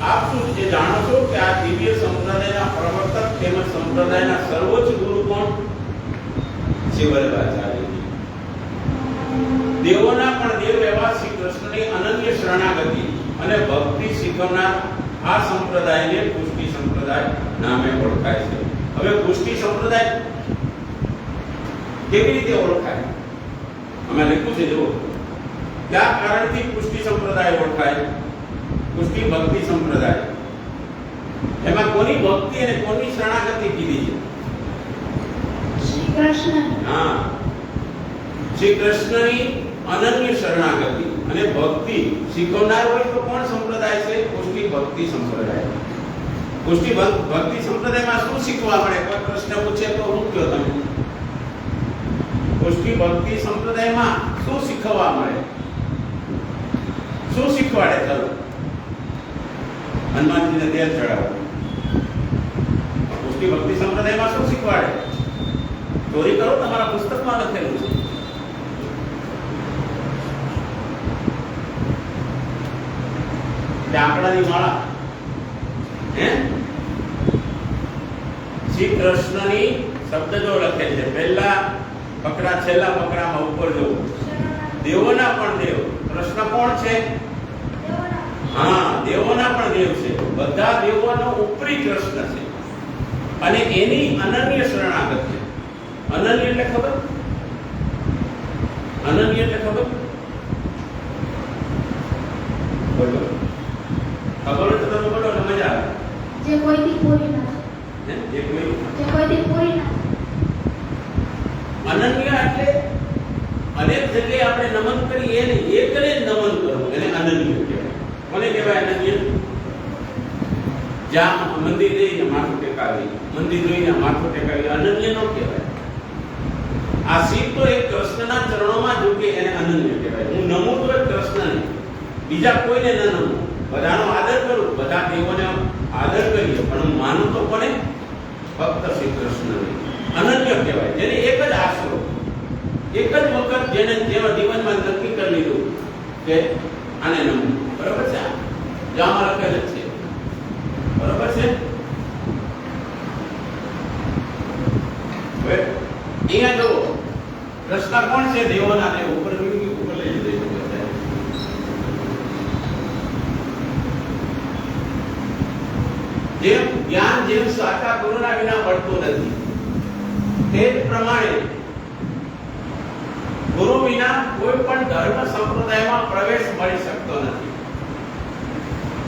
આપ શું જે જાણો છો કે આ દિવ્ય સંપ્રદાયના પ્રવર્તક તેમજ સંપ્રદાયના સર્વોચ્ચ ગુરુ કોણ શ્રી વલ્લભાચાર્યજી દેવોના પણ દેવ એવા શ્રી કૃષ્ણની અનન્ય શરણાગતિ અને ભક્તિ શીખવનાર આ સંપ્રદાયને પુષ્ટિ સંપ્રદાય નામે ઓળખાય છે હવે પુષ્ટિ સંપ્રદાય કેવી રીતે ઓળખાય અમે લખ્યું છે જો કયા કારણથી પુષ્ટિ સંપ્રદાય ઓળખાય પુષ્ટિ ભક્તિ સંપ્રદાય એમાં કોની ભક્તિ અને કોની શરણાગતિ કીધી છે શ્રી કૃષ્ણ હા શ્રી કૃષ્ણની અનન્ય શરણાગતિ અને ભક્તિ શીખવનાર હોય તો કોણ સંપ્રદાય છે પુષ્ટિ ભક્તિ સંપ્રદાય પુષ્ટિ ભક્તિ સંપ્રદાયમાં શું શીખવા મળે કોઈ પ્રશ્ન પૂછે તો હું કહો તમે પુષ્ટિ ભક્તિ સંપ્રદાયમાં શું શીખવા મળે શું શીખવાડે ચલો હનુમાનજીને તેલ ચડાવો પુષ્ટિ ભક્તિ સંપ્રદાયમાં શું શીખવાડે ચોરી કરો તમારા પુસ્તકમાં લખેલું છે આંકડાની માળા હે શ્રી કૃષ્ણની શબ્દ જો લખે છે પહેલા ફકરા છેલ્લા ફકરામાં ઉપર જો દેવોના પણ દેવ કૃષ્ણ કોણ છે હા દેવોના પણ દેવ છે બધા દેવોનો ઉપરી કૃષ્ણ છે અને એની અનન્ય શરણાગત છે અનન્ય એટલે ખબર અનન્ય એટલે ખબર બોલો ખબર તો તમે બોલો ને મજા આવે જે કોઈથી પૂરી ના જે કોઈથી પૂરી ના અનન્ય એટલે અનેક જગ્યાએ આપણે નમન કરીએ એને એકને જ નમન કરવું એને અનન્ય કહેવાય કોને કહેવાય અનન્ય જ્યાં મંદિર જઈને માથું ટેકાવી મંદિર જોઈને માથું ટેકાવી અનન્ય નો કહેવાય આ સીટ તો એક કૃષ્ણના ચરણોમાં ઝૂકે એને અનન્ય કહેવાય હું નમું તો એક કૃષ્ણને બીજા કોઈને ન નમું બધાનો આદર કરું બધા દેવોને આદર કરીએ પણ હું માનું તો કોને ફક્ત શ્રી કૃષ્ણને અનન્ય કહેવાય જેને એક જ આશરો એક જ વખત જેને જેવા જીવનમાં નક્કી કરી લીધું કે આને નમવું બરાબર છે જામાં લખેલ છે બરાબર છે હવે અહીંયા જો કૃષ્ણ કોણ છે દેવોના દેવ ઉપર લઈ લીધું જેમ જ્ઞાન જેમ સાચા ગુરુના વિના મળતું નથી તે જ પ્રમાણે ગુરુ વિના કોઈ પણ ધર્મ સંપ્રદાયમાં પ્રવેશ મળી શકતો નથી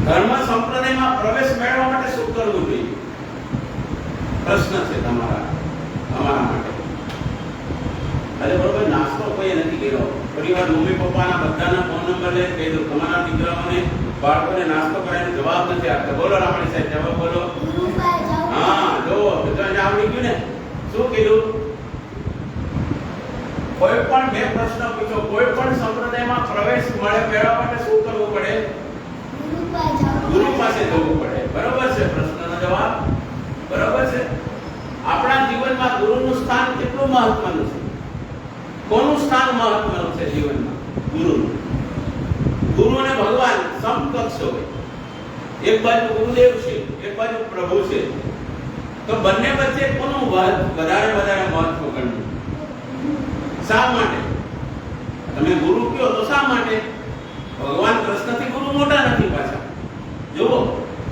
ધર્મ સંપ્રદાયમાં પ્રવેશ મેળવવા માટે શું કરવું જોઈએ પ્રશ્ન છે તમારા માટે અરે બરોબર નાસ્તો કોઈ નથી કર્યો પરિવાર મમ્મી પપ્પાના બધાના ફોન નંબર લઈને કહી દો તમારા દીકરાઓને બાળકોને નાસ્તો કરાવીને જવાબ નથી આપતા બોલો રામણી સાહેબ જવાબ બોલો હા મળે મેળવવા માટે શું કરવું પડે? ગુરુ પાસે જવું પડે. બરોબર છે? પ્રશ્નનો જવાબ બરોબર છે. આપણા જીવનમાં ગુરુનું સ્થાન કેટલું મહત્વનું છે? કોનું સ્થાન મહત્વનું છે જીવનમાં? ગુરુનું. ગુરુ અને ભગવાન સમકક્ષ હોય. એક બાજુ ગુરુદેવ છે, એક બાજુ પ્રભુ છે. તો બંને વચ્ચે કોનું વધારે મહત્વ ગણવું? શા માટે? તમે ગુરુ કયો તો શા માટે? ભગવાન કૃષ્ણથી ગુરુ મોટા નથી પાછા. જુઓ,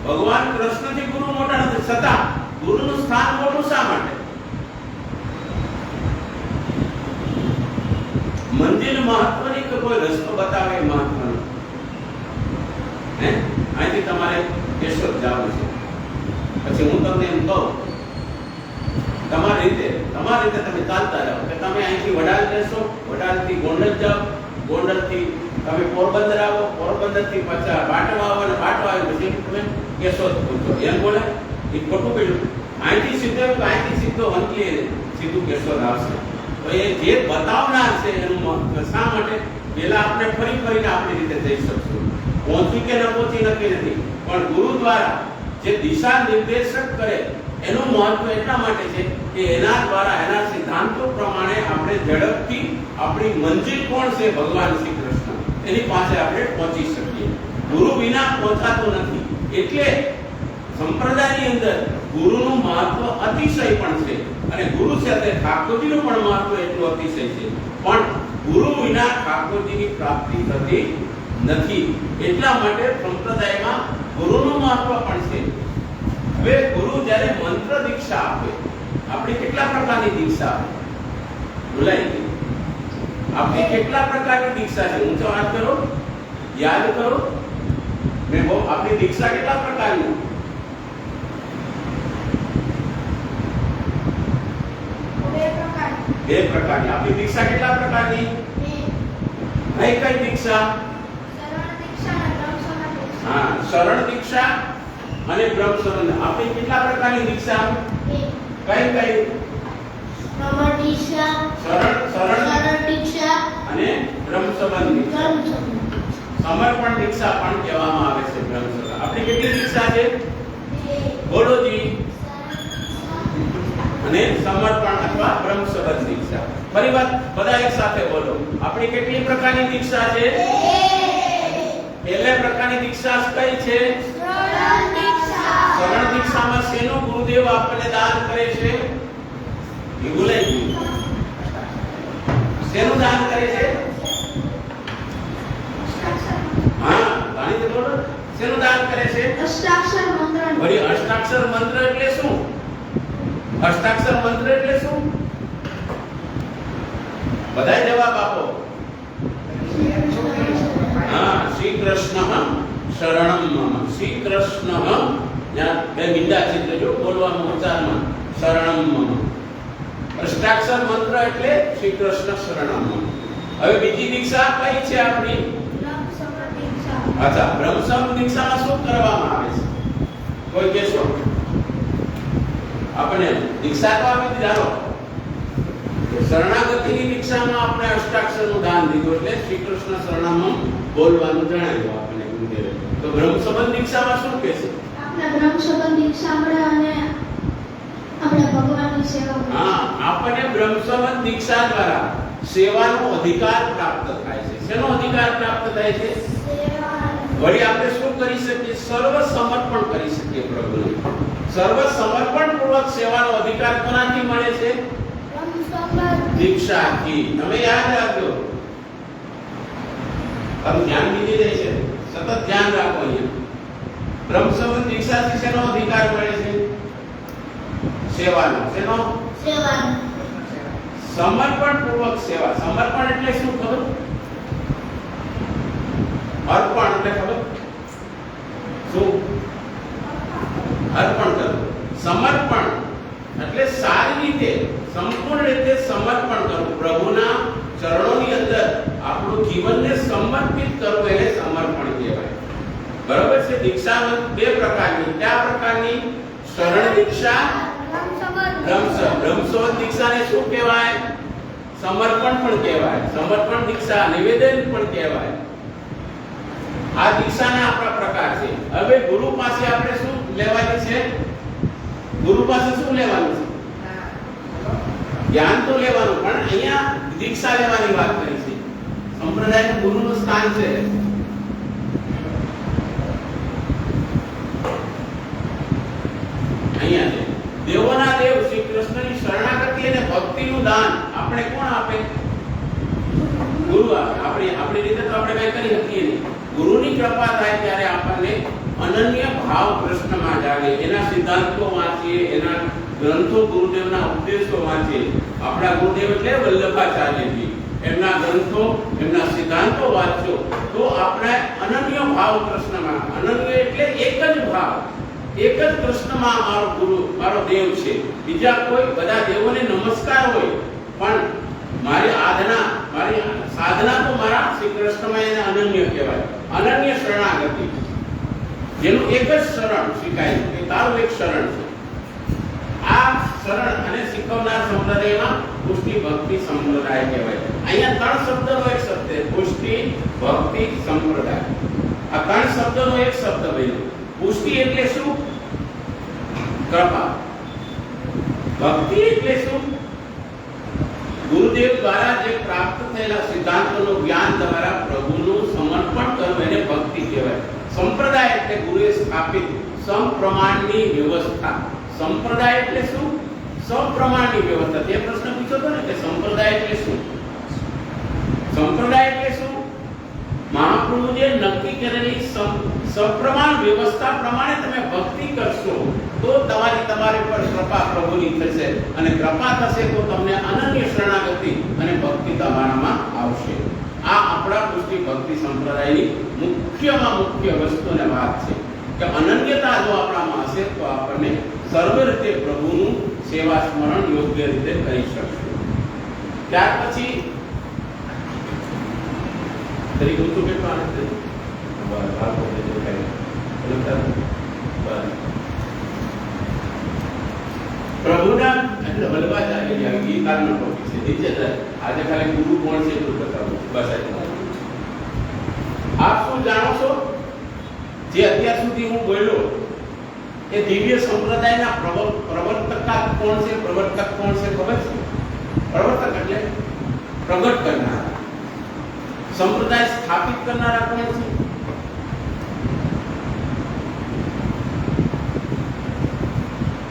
ભગવાન કૃષ્ણથી ગુરુ મોટા નથી, છતાં ગુરુનું સ્થાન મોટું શા માટે? મંજિલ મહત્વની કે કોઈ રસ્તો બતાવે એ મહત્વનો? અહીંથી તમારે કેશોદ જવું છે, પછી હું તમને એમ કહું તમારી રીતે તમે ચાલતા જાઓ કે તમે અહીંથી વડાલ જશો, વડાલથી ગોંડલ જાઓ, ગોંડલથી તમે પોરબંદર આવો, પોરબંદરથી પાછા બાટવા આવો અને બાટવા આવી પછી તમે કેશોદ પહોંચો. એમ બોલે એ ખોટું પડ્યું. અહીંથી સીધો વંકલી સીધું કેશોદ આવશે. તો એ જે બતાવનાર છે એનું મહત્વ શા માટે? પહેલા આપણે ફરીને આપણી રીતે જઈ શકશું. પહોંચી કે ન પહોંચી નક્કી નથી, પણ ગુરુ દ્વારા જે દિશા નિર્દેશક કરે એનું મહત્વ એટલા માટે છે કે એના દ્વારા એના સિદ્ધાંતો પ્રમાણે આપણે ઝડપથી આપણી મંજિલ કોણ છે? ભગવાન શ્રી કૃષ્ણ. એની પાસે આપણે પહોંચી શકીએ. ગુરુ વિના પહોંચાતું નથી. એટલે સંપ્રદાયની અંદર ગુરુનું મહત્વ અતિશય પણ છે અને ગુરુ સાથે ઠાકોરજીનું પણ મહત્વ એટલું અતિશય છે. પણ ગુરુ વિના ઠાકોરજીની પ્રાપ્તિ થતી નથી. એટલા માટે સંપ્રદાયમાં ગુરુનું મહત્વ પણ છે. હવે ગુરુ જ્યારે મંત્ર દીક્ષા આપે, આપણે કેટલા પ્રકારની દીક્ષા આપે? ભૂલાઈ ગઈ. આપણે કેટલા પ્રકારની દીક્ષા છે? ઊંચો હાથ કરો, યાદ કરો. આપણી દીક્ષા કેટલા પ્રકારની? બે પ્રકારની. આપણી દીક્ષા કેટલા પ્રકારની? કઈ દીક્ષા? હા, શરણ દીક્ષા અને બ્રહ્મ સંબંધ. આપણી કેટલા પ્રકારની દીક્ષા? કઈ? શરણ દીક્ષા અને બ્રહ્મ સંબંધ દીક્ષા. સમર્પણ દીક્ષા પણ કહેવામાં આવે છે. બ્રહ્મ સંબંધ. આપણી કેટલી દીક્ષા છે? બોલો જી. અને સમર્પણ અથવા બ્રહ્મ સંબંધ દીક્ષા. ફરી વાત બધા એક સાથે બોલો. આપણી કેટલી પ્રકારની દીક્ષા છે? પહેલે પ્રકારની દીક્ષા કઈ છે? શરણ દીક્ષામાં શેનું ગુરુદેવ આપણને દાન કરે છે? એ ભૂલાઈ ગયું. શેનું દાન કરે છે? હા, જાણી બોલો. શેનું દાન કરે છે? અષ્ટાક્ષર મંત્ર. વળી અષ્ટાક્ષર મંત્ર એટલે શું? અષ્ટાક્ષર મંત્ર એટલે શું? બધાય જવાબ આપો. હા, શ્રી કૃષ્ણ શરણમ મમ. શ્રી કૃષ્ણ જ્યાં બે મીંડા ચિત્ર જો બોલવામાં ઉચ્ચારમાં શરણમ મમ. અષ્ટાક્ષર મંત્ર એટલે શ્રી કૃષ્ણ શરણમ મમ. હવે બીજી દીક્ષા કઈ છે આપણી? અચ્છા, બ્રહ્મ સંબંધ દીક્ષામાં શું કરવામાં આવે છે? કોઈ કહેશો? આપણે દીક્ષા તો આપી દીધા. શરણાગતિની દીક્ષામાં આપણે અષ્ટાક્ષરનું દાન દીધું એટલે શ્રી કૃષ્ણ શરણમ બોલવાનું જણાવ્યું આપણને ગુરુદેવે. તો બ્રહ્મ સંબંધ દીક્ષામાં શું કહે છે? આપણે બ્રહ્મ સંબંધ દીક્ષા મળે અને આપણે ભગવાનની સેવા કરીએ. હા, આપણને બ્રહ્મ સંબંધ દીક્ષા દ્વારા સેવાનો અધિકાર પ્રાપ્ત થાય છે. શેનો અધિકાર પ્રાપ્ત થાય છે? વળી આપણે શું કરી શકીએ? સર્વ સમર્પણ કરી શકીએ પ્રભુને. સર્વ સમર્પણ પૂર્વક સેવાનો અધિકાર કોનાથી મળે છે? દીક્ષાથી. તમે યાદ રાખજો. તમે ધ્યાન દીધી રહી છે, સતત ધ્યાન રાખો. અહીંયા બ્રહ્મ સંબંધ દીક્ષાથી શેનો અધિકાર મળે છે? સેવાનો. શેનો? સેવાનો. સમર્પણ પૂર્વક સેવા. સમર્પણ એટલે શું ખબર? અર્પણ એટલે ખબર? શું? અર્પણ કરવું. સમર્પણ એટલે સારી રીતે સંપૂર્ણ રીતે સમર્પણ કરવું. પ્રભુના ચરણોની અંદર આપણું જીવનને સમર્પિત કરવું એને સમર્પણ કહેવાય. બરોબર છે? દીક્ષા બે પ્રકારની. કયા પ્રકારની? શરણ દીક્ષા, બ્રહ્મ સંબંધ દીક્ષાને શું કહેવાય? સમર્પણ પણ કહેવાય. સમર્પણ દીક્ષા નિવેદન પણ કહેવાય. આ દીક્ષાના આપણા પ્રકાર છે. હવે ગુરુ પાસે આપણે શું લેવાની છે? ગુરુ પાસે શું લેવાનું છે? જ્ઞાન તો લેવાનું, પણ અહીંયા દીક્ષા લેવાની વાત કરી છે. સંપ્રદાયનું ગુરુનું સ્થાન છે. અહીંયા છે દેવોના દેવ શ્રી કૃષ્ણની શરણાગતિ અને ભક્તિનું દાન આપણે કોણ આપે? ગુરુ આપે. આપણી રીતે તો આપણે કઈ કરી શકીએ નહીં. ગુરુની કૃપા થાય ત્યારે આપણને અનન્ય ભાવ કૃષ્ણમાં જાગે. એના સિદ્ધાંતો વાંચીએ, એના ગ્રંથો, ગુરુદેવના ઉપદેશો વાંચીએ. આપણા ગુરુદેવ એટલે વલ્લભાચાર્યજી. એમના ગ્રંથો, એમના સિદ્ધાંતો વાંચો તો આપણે અનન્ય ભાવ કૃષ્ણમાં. અનન્ય એટલે એક જ ભાવ, એક જ કૃષ્ણમાં મારો ગુરુ, મારો દેવ છે. બીજા કોઈ, બધા દેવોને નમસ્કાર હોય, પણ મારી સાધના તો મારા શ્રી કૃષ્ણમાં એને અનન્ય કહેવાય. અનન્ય શરણાગતિ, જેનું એક જ શરણ શીખાય કે તારું એક શરણ છે. આ શરણ અને શીખવનાર સંપ્રદાયમાં પુષ્ટિ ભક્તિ સંપ્રદાય કહેવાય. અહીંયા ત્રણ શબ્દનો એક શબ્દ છે, પુષ્ટિ ભક્તિ સંપ્રદાય. આ ત્રણ શબ્દનો એક શબ્દ બન્યો. પુષ્ટિ એટલે શું? કૃપા. ભક્તિ એટલે શું? ગુરુદેવ દ્વારા જે પ્રાપ્ત થયેલા સિદ્ધાંતોનું જ્ઞાન દ્વારા પ્રભુનું સમર્પણ કરવું એને ભક્તિ કહેવાય. સંપ્રદાય એટલે ગુરુએ સ્થાપિત સમપ્રમાણની વ્યવસ્થા. સંપ્રદાય એટલે શું? સમપ્રમાણની વ્યવસ્થા. તે પ્રશ્ન પૂછ્યો હતો ને કે સંપ્રદાય એટલે શું? સંપ્રદાય એટલે શું? મહાપ્રભુએ નક્કી કરેલી સપ્રમાણ વ્યવસ્થા પ્રમાણે તમે ભક્તિ કરશો તો તમારી પર કૃપા પ્રભુની થશે, અને કૃપા થશે તો તમને અનન્ય શરણાગતિ અને ભક્તિ તમારામાં આવશે. આ આપણા પુષ્ટિ ભક્તિ સંપ્રદાયની મુખ્યમાં મુખ્ય વસ્તુ અને વાત છે કે અનન્યતા જો આપણામાં હશે તો આપણને સર્વ રીતે પ્રભુનું સેવા સ્મરણ યોગ્ય રીતે કરી શકશું. ત્યાર પછી તરી ઊંચું કેટલું આને છે? બસ આ પોતે જે કહે બસ પ્રભુના એટલે વલ્લભાચાર્ય ગીતાનો ટોપિક છે. નીચે આજે ખાલી ગુરુ કોણ છે એટલું બતાવું. બસ આપ શું જાણો છો? જે અત્યાર સુધી હું બોલ્યો એ દિવ્ય સંપ્રદાયના પ્રવર્તક કોણ છે? પ્રવર્તક કોણ છે ખબર છે? પ્રવર્તક એટલે પ્રગટ કરનારા. સંપ્રદાય સ્થાપિત કરનારા કોણ છે?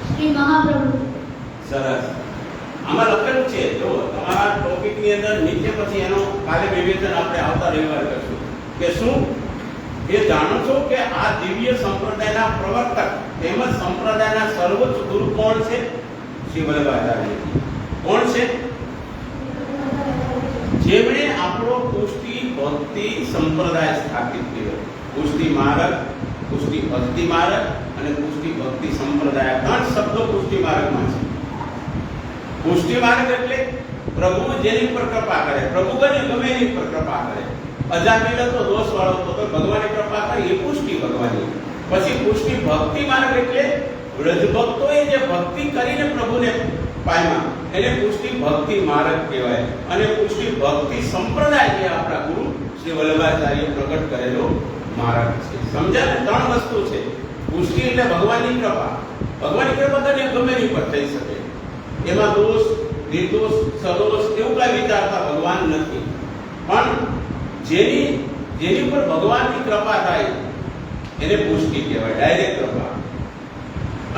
શ્રી મહાપ્રભુ. સરસ. આમાં લખેલું છે, જો તમારા ટોપિકની અંદર નીચે પછી એનો કાલે વિવેચન આપણે આવતા રવિવારે કરશું કે શું એ જાણો છો કે આ દિવ્ય સંપ્રદાયના પ્રવર્તક તેમજ સંપ્રદાયના સર્વોચ્ચ ગુરુ કોણ છે? શ્રી વલ્લભાચાર્ય. કોણ છે? જેમણે આપણો પુષ્ટિ ભક્તિ સંપ્રદાય સ્થાપિત કર્યો. પુષ્ટિ માર્ગ, પુષ્ટિ ભક્તિ માર્ગ અને પુષ્ટિ ભક્તિ સંપ્રદાય. ત્રણ શબ્દો પુષ્ટિ માર્ગમાં છે. પુષ્ટિ માર્ગ એટલે પ્રભુ જેની પર કૃપા કરે, પ્રભુ ગમે એની પર કૃપા કરે. અજામિલ તો દોષ વાળો તો ભગવાનની કૃપા કરી એ પુષ્ટિ ભગવાનની. પછી પુષ્ટિ ભક્તિ માર્ગ એટલે વ્રજ ભક્તોએ જે ભક્તિ કરીને પ્રભુને પામ્યા એને પુષ્ટિ ભક્તિ માર્ગ કહેવાય. અને પુષ્ટિ ભક્તિ સંપ્રદાય જે આપણા ગુરુ શ્રી વલ્લભાચાર્ય પ્રગટ કરેલો માર્ગ છે. સમજ્યા ને? ત્રણ વસ્તુ છે. પુષ્ટિ એટલે ભગવાનની કૃપા. ભગવાનની કૃપા તને ગમે એની પર થઈ શકે. એમાં દોષ, નિર્દોષ, સદોષ એવું કઈ વિચારતા ભગવાન નથી. પણ જેની પર ભગવાનની કૃપા થાય એને પુષ્ટિ કહેવાય, ડાયરેક્ટ કૃપા.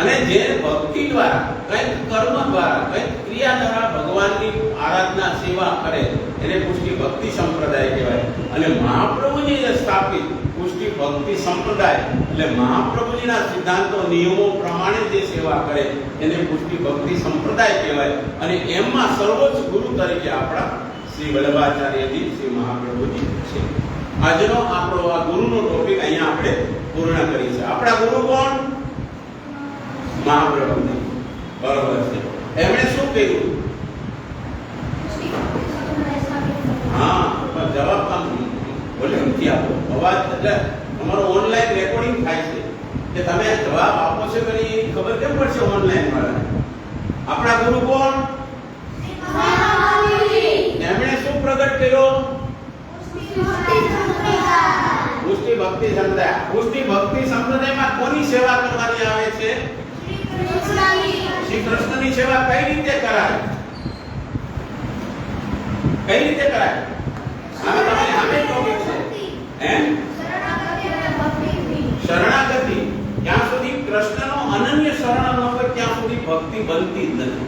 અને જે ભક્તિ દ્વારા, કંઈક કર્મ દ્વારા, કંઈક ક્રિયા દ્વારા ભગવાનની આરાધના સેવા કરે એને પુષ્ટિ ભક્તિ સંપ્રદાય કહેવાય. અને મહાપ્રભુજી જે સ્થાપિત પુષ્ટિ ભક્તિ સંપ્રદાય એટલે મહાપ્રભુજીના સિદ્ધાંતો નિયમો પ્રમાણે જે સેવા કરે એને પુષ્ટિ ભક્તિ સંપ્રદાય કહેવાય. અને એમાં સર્વોચ્ચ ગુરુ તરીકે આપણા શ્રી વલ્લભાચાર્યજી, શ્રી મહાપ્રભુજી છે. આજનો આપણો આ ગુરુનો ટોપિક અહીંયા આપણે પૂર્ણ કરી છે. આપણા ગુરુ કોણ? મહાપ્રભુજી. બરોબર છે. એમણે શું કહ્યું? હા, પણ જવાબ વોલ્યુમથી આપો. અવાજ એટલે તમારો ઓનલાઈન રેકોર્ડિંગ થાય છે કે તમે જવાબ આપો છો કે નહીં ખબર કેમ પડશે ઓનલાઈન વાળાને? આપણા ગુરુ કોણ? એમણે શું પ્રગટ કર્યો? પુષ્ટિ ભક્તિ ભક્તિ સંપ્રદાય. પુષ્ટિ ભક્તિ સંપ્રદાયમાં કોની સેવા કરવાની આવે છે? શ્રી કૃષ્ણની સેવા કઈ રીતે કરાય? કઈ રીતે કરાય? આમે ટોપિક છે. હે? શરણાગતિ. જ્યાં સુધી કૃષ્ણનો અનન્ય શરણ ન હોય ત્યાં સુધી ભક્તિ બનતી જ નથી.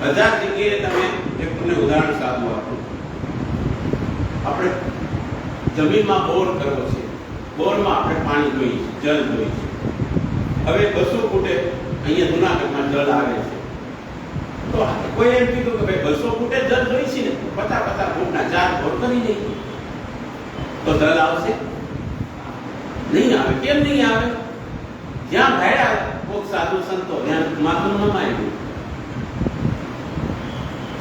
1000 જગ્યાએ તમે એક તમને ઉદાહરણ સાદું આપું. આપણે જમીનમાં બોર કરવો છે. બોરમાં આપણે પાણી જોઈએ છે, જળ જોઈએ છે. હવે 200 ફૂટે અહીંયા જૂનાગઢમાં જળ આવે છે. તો કોઈ એમ કીધું કે ભાઈ 200 ફૂટે જળ જોઈએ છે ને, 50 ફૂટના 4 બોર કરી દઈએ તો જળ આવશે? નહીં આવે. કેમ નહીં આવે? જ્યાં ભાડ્યા કોક સાધુ સંતો ત્યાં માથું ન આવ્યું,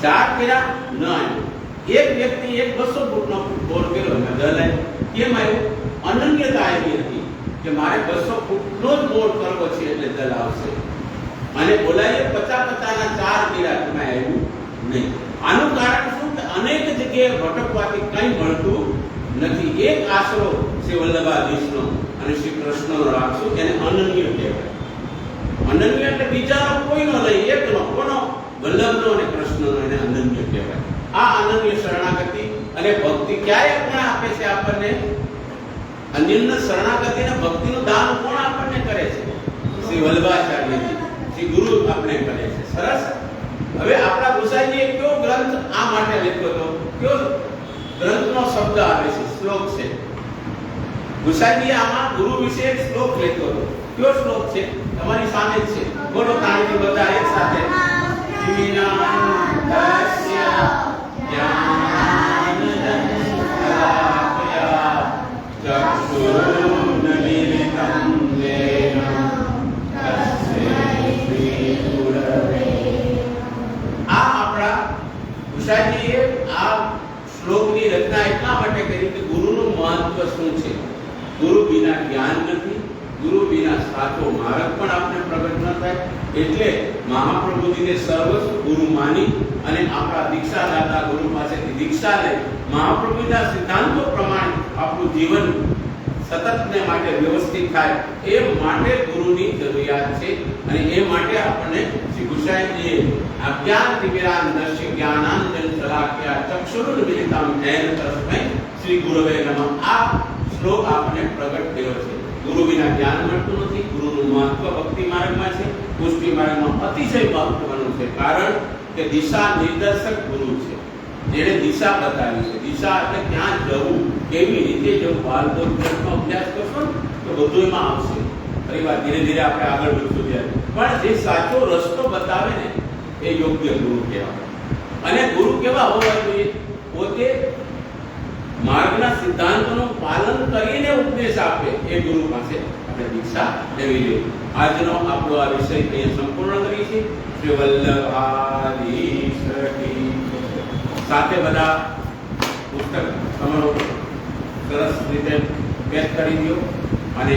4 પેરા ન આવ્યું. એક વ્યક્તિ 200 ફૂટનો બોર કર્યો અને જળ આવ્યું. કેમ આવ્યું? અનન્યતા આવી હતી કે મારે 200 ફૂટનો જ બોર કરવો છે એટલે જળ આવશે. અને બોલાય 50 ના 4 પેરા તમે આવ્યું નહીં. આનું કારણ શું? કે અનેક જગ્યાએ ભટકવાથી કંઈ મળતું નથી. એક આશરો શ્રી વલ્લભાધીશનો અને શ્રી કૃષ્ણનો રાખશું, એને અનન્ય કહેવાય. અનન્ય એટલે બીજાનો કોઈનો નહીં, એકનો. કોનો? વલ્લભનો અને કૃષ્ણનો, એને અનન્ય કહેવાય. આ અનન્ય શરણાગતિ અને ભક્તિ ક્યારે કોણ આપે છે આપણને? અનન્ય શરણાગતિ અને ભક્તિનું દાન કોણ આપણને કરે છે? શ્રી વલ્લભાચાર્યજી, શ્રી ગુરુ આપણે કરે છે. સરસ. હવે આપણા ગુસાઈજીએ કયો ગ્રંથ આ માટે લખ્યો હતો? કયો ગ્રંથનો શબ્દ આવે છે, શ્લોક છે? ગુસાઈજીએ આમાં ગુરુ વિશે એક શ્લોક લખ્યો હતો. કયો શ્લોક છે? તમારી સામે જ છે. બોલો તાળીથી બધા એક સાથે. વિનાશય જ્ઞાનજન્યકલાપયા ચક્ષુરુન્મિલિतं યેન તસ્मै શ્રી ગુરવે. આ આપણા ગુસાઈજીએ આ શ્લોકની રચના એટલા માટે કરી કે ગુરુનું મહત્વ શું છે. ગુરુ વિના જ્ઞાન નથી, ગુરુ વિના સાચો માર્ગ પણ આપણે પ્રગટ ન થાય. એટલે મહાપ્રભુજીને સર્વસ્વ ગુરુ માની અને આપણા દીક્ષાદાતા ગુરુ પાસેથી દીક્ષા લઈ મહાપ્રભુના સિદ્ધાંતો પ્રમાણે આપણું જીવન સતતને માટે વ્યવસ્થિત થાય એ માટે ગુરુની જરૂરિયાત છે. અને એ માટે આપણને શ્રી ગુસાઈજીએ અજ્ઞાન તિમિરાન દર્શિ જ્ઞાનાંજન શલાક્યા ચક્ષુરુન્મિલિतं યેન તસ્મૈ શ્રી ગુરવે નમઃ. આ શ્લોક આપણે પ્રગટ કર્યો છે. ગુરુ વિના જ્ઞાન મળતું નથી. ગુરુનું મહત્વ ભક્તિ માર્ગમાં છે, પુષ્ટિ માર્ગમાં અતિશય મહત્વનું છે. કારણ કે દિશા નિર્દેશક ગુરુ છે, જેણે દિશા બતાવી છે. દિશા એટલે ક્યાં જવું, કેવી રીતે જવું. બાલબોધનો અભ્યાસ કરશો તો બધું એમાં આવશે. ફરી વાર ધીરે ધીરે આપણે આગળ વધશું ત્યારે. પણ જે સાચો રસ્તો બતાવે ને એ યોગ્ય ગુરુ કહેવાય. અને ગુરુ કેવા હોવા જોઈએ? પોતે માર્ગના સિદ્ધાંતોનું પાલન કરીને ઉપદેશ આપે એ ગુરુ પાસે આપણે દીક્ષા લેવી જોઈએ. આજનો આપણો આ વિષય અહીંયા સંપૂર્ણ કરી છે. શ્રી વલ્લભાધીશ સાથે બધા પુસ્તક તમારો સરસ રીતે પેક કરી દો અને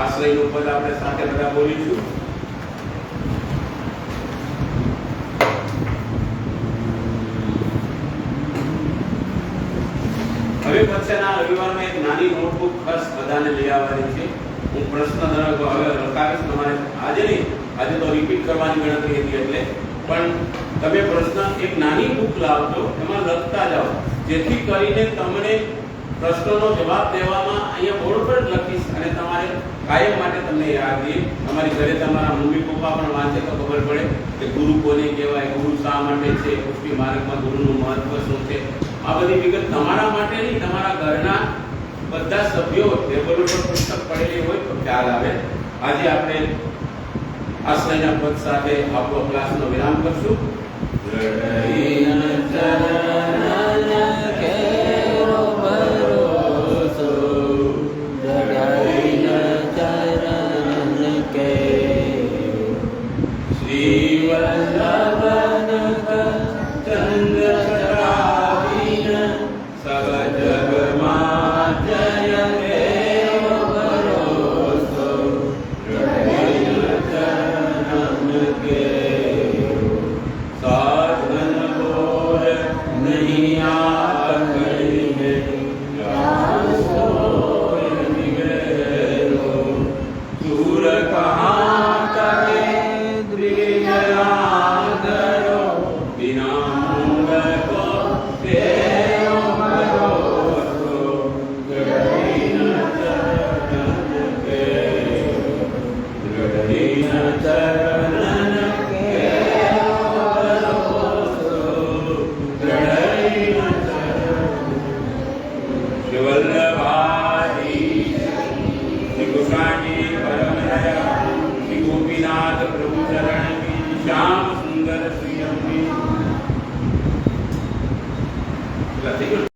આશ્રયનું પદ આપણે સાથે બધા બોલીશું. હવે પછીના રવિવારમાં એક નાની નોટબુક ખાસ બધાને લઈ આવવાની છે. હું પ્રશ્ન હવે લખાવીશ તમારે. આજે નહીં, આજે તો રિપીટ કરવાની ગણતરી હતી એટલે. પણ તમે પ્રશ્ન એક નાની બુક લાવજો, એમાં લખતા જાઓ, જેથી કરીને તમને પ્રશ્નોનો જવાબ દેવામાં અહીંયા બોર્ડ પર લખીશ અને તમારે કાયમ માટે તમને યાદ રહે. તમારી ઘરે તમારા મમ્મી પપ્પા પણ વાંચે તો ખબર પડે કે ગુરુ કોને કહેવાય, ગુરુ શા માટે છે, પુષ્ટિ માર્ગમાં ગુરુનું મહત્વ શું છે. આ બધી વિગત તમારા માટે નહીં, તમારા ઘરના બધા સભ્યો ટેબલ ઉપર પુસ્તક પડેલી હોય તો ખ્યાલ આવે. આજે આપણે આશ્રયના પદ સાથે આપણો ક્લાસનો વિરામ કરશું. ચરણ કી શ્યામ સુંદર શ્રી અંબે. એટલે થઈ ગયું.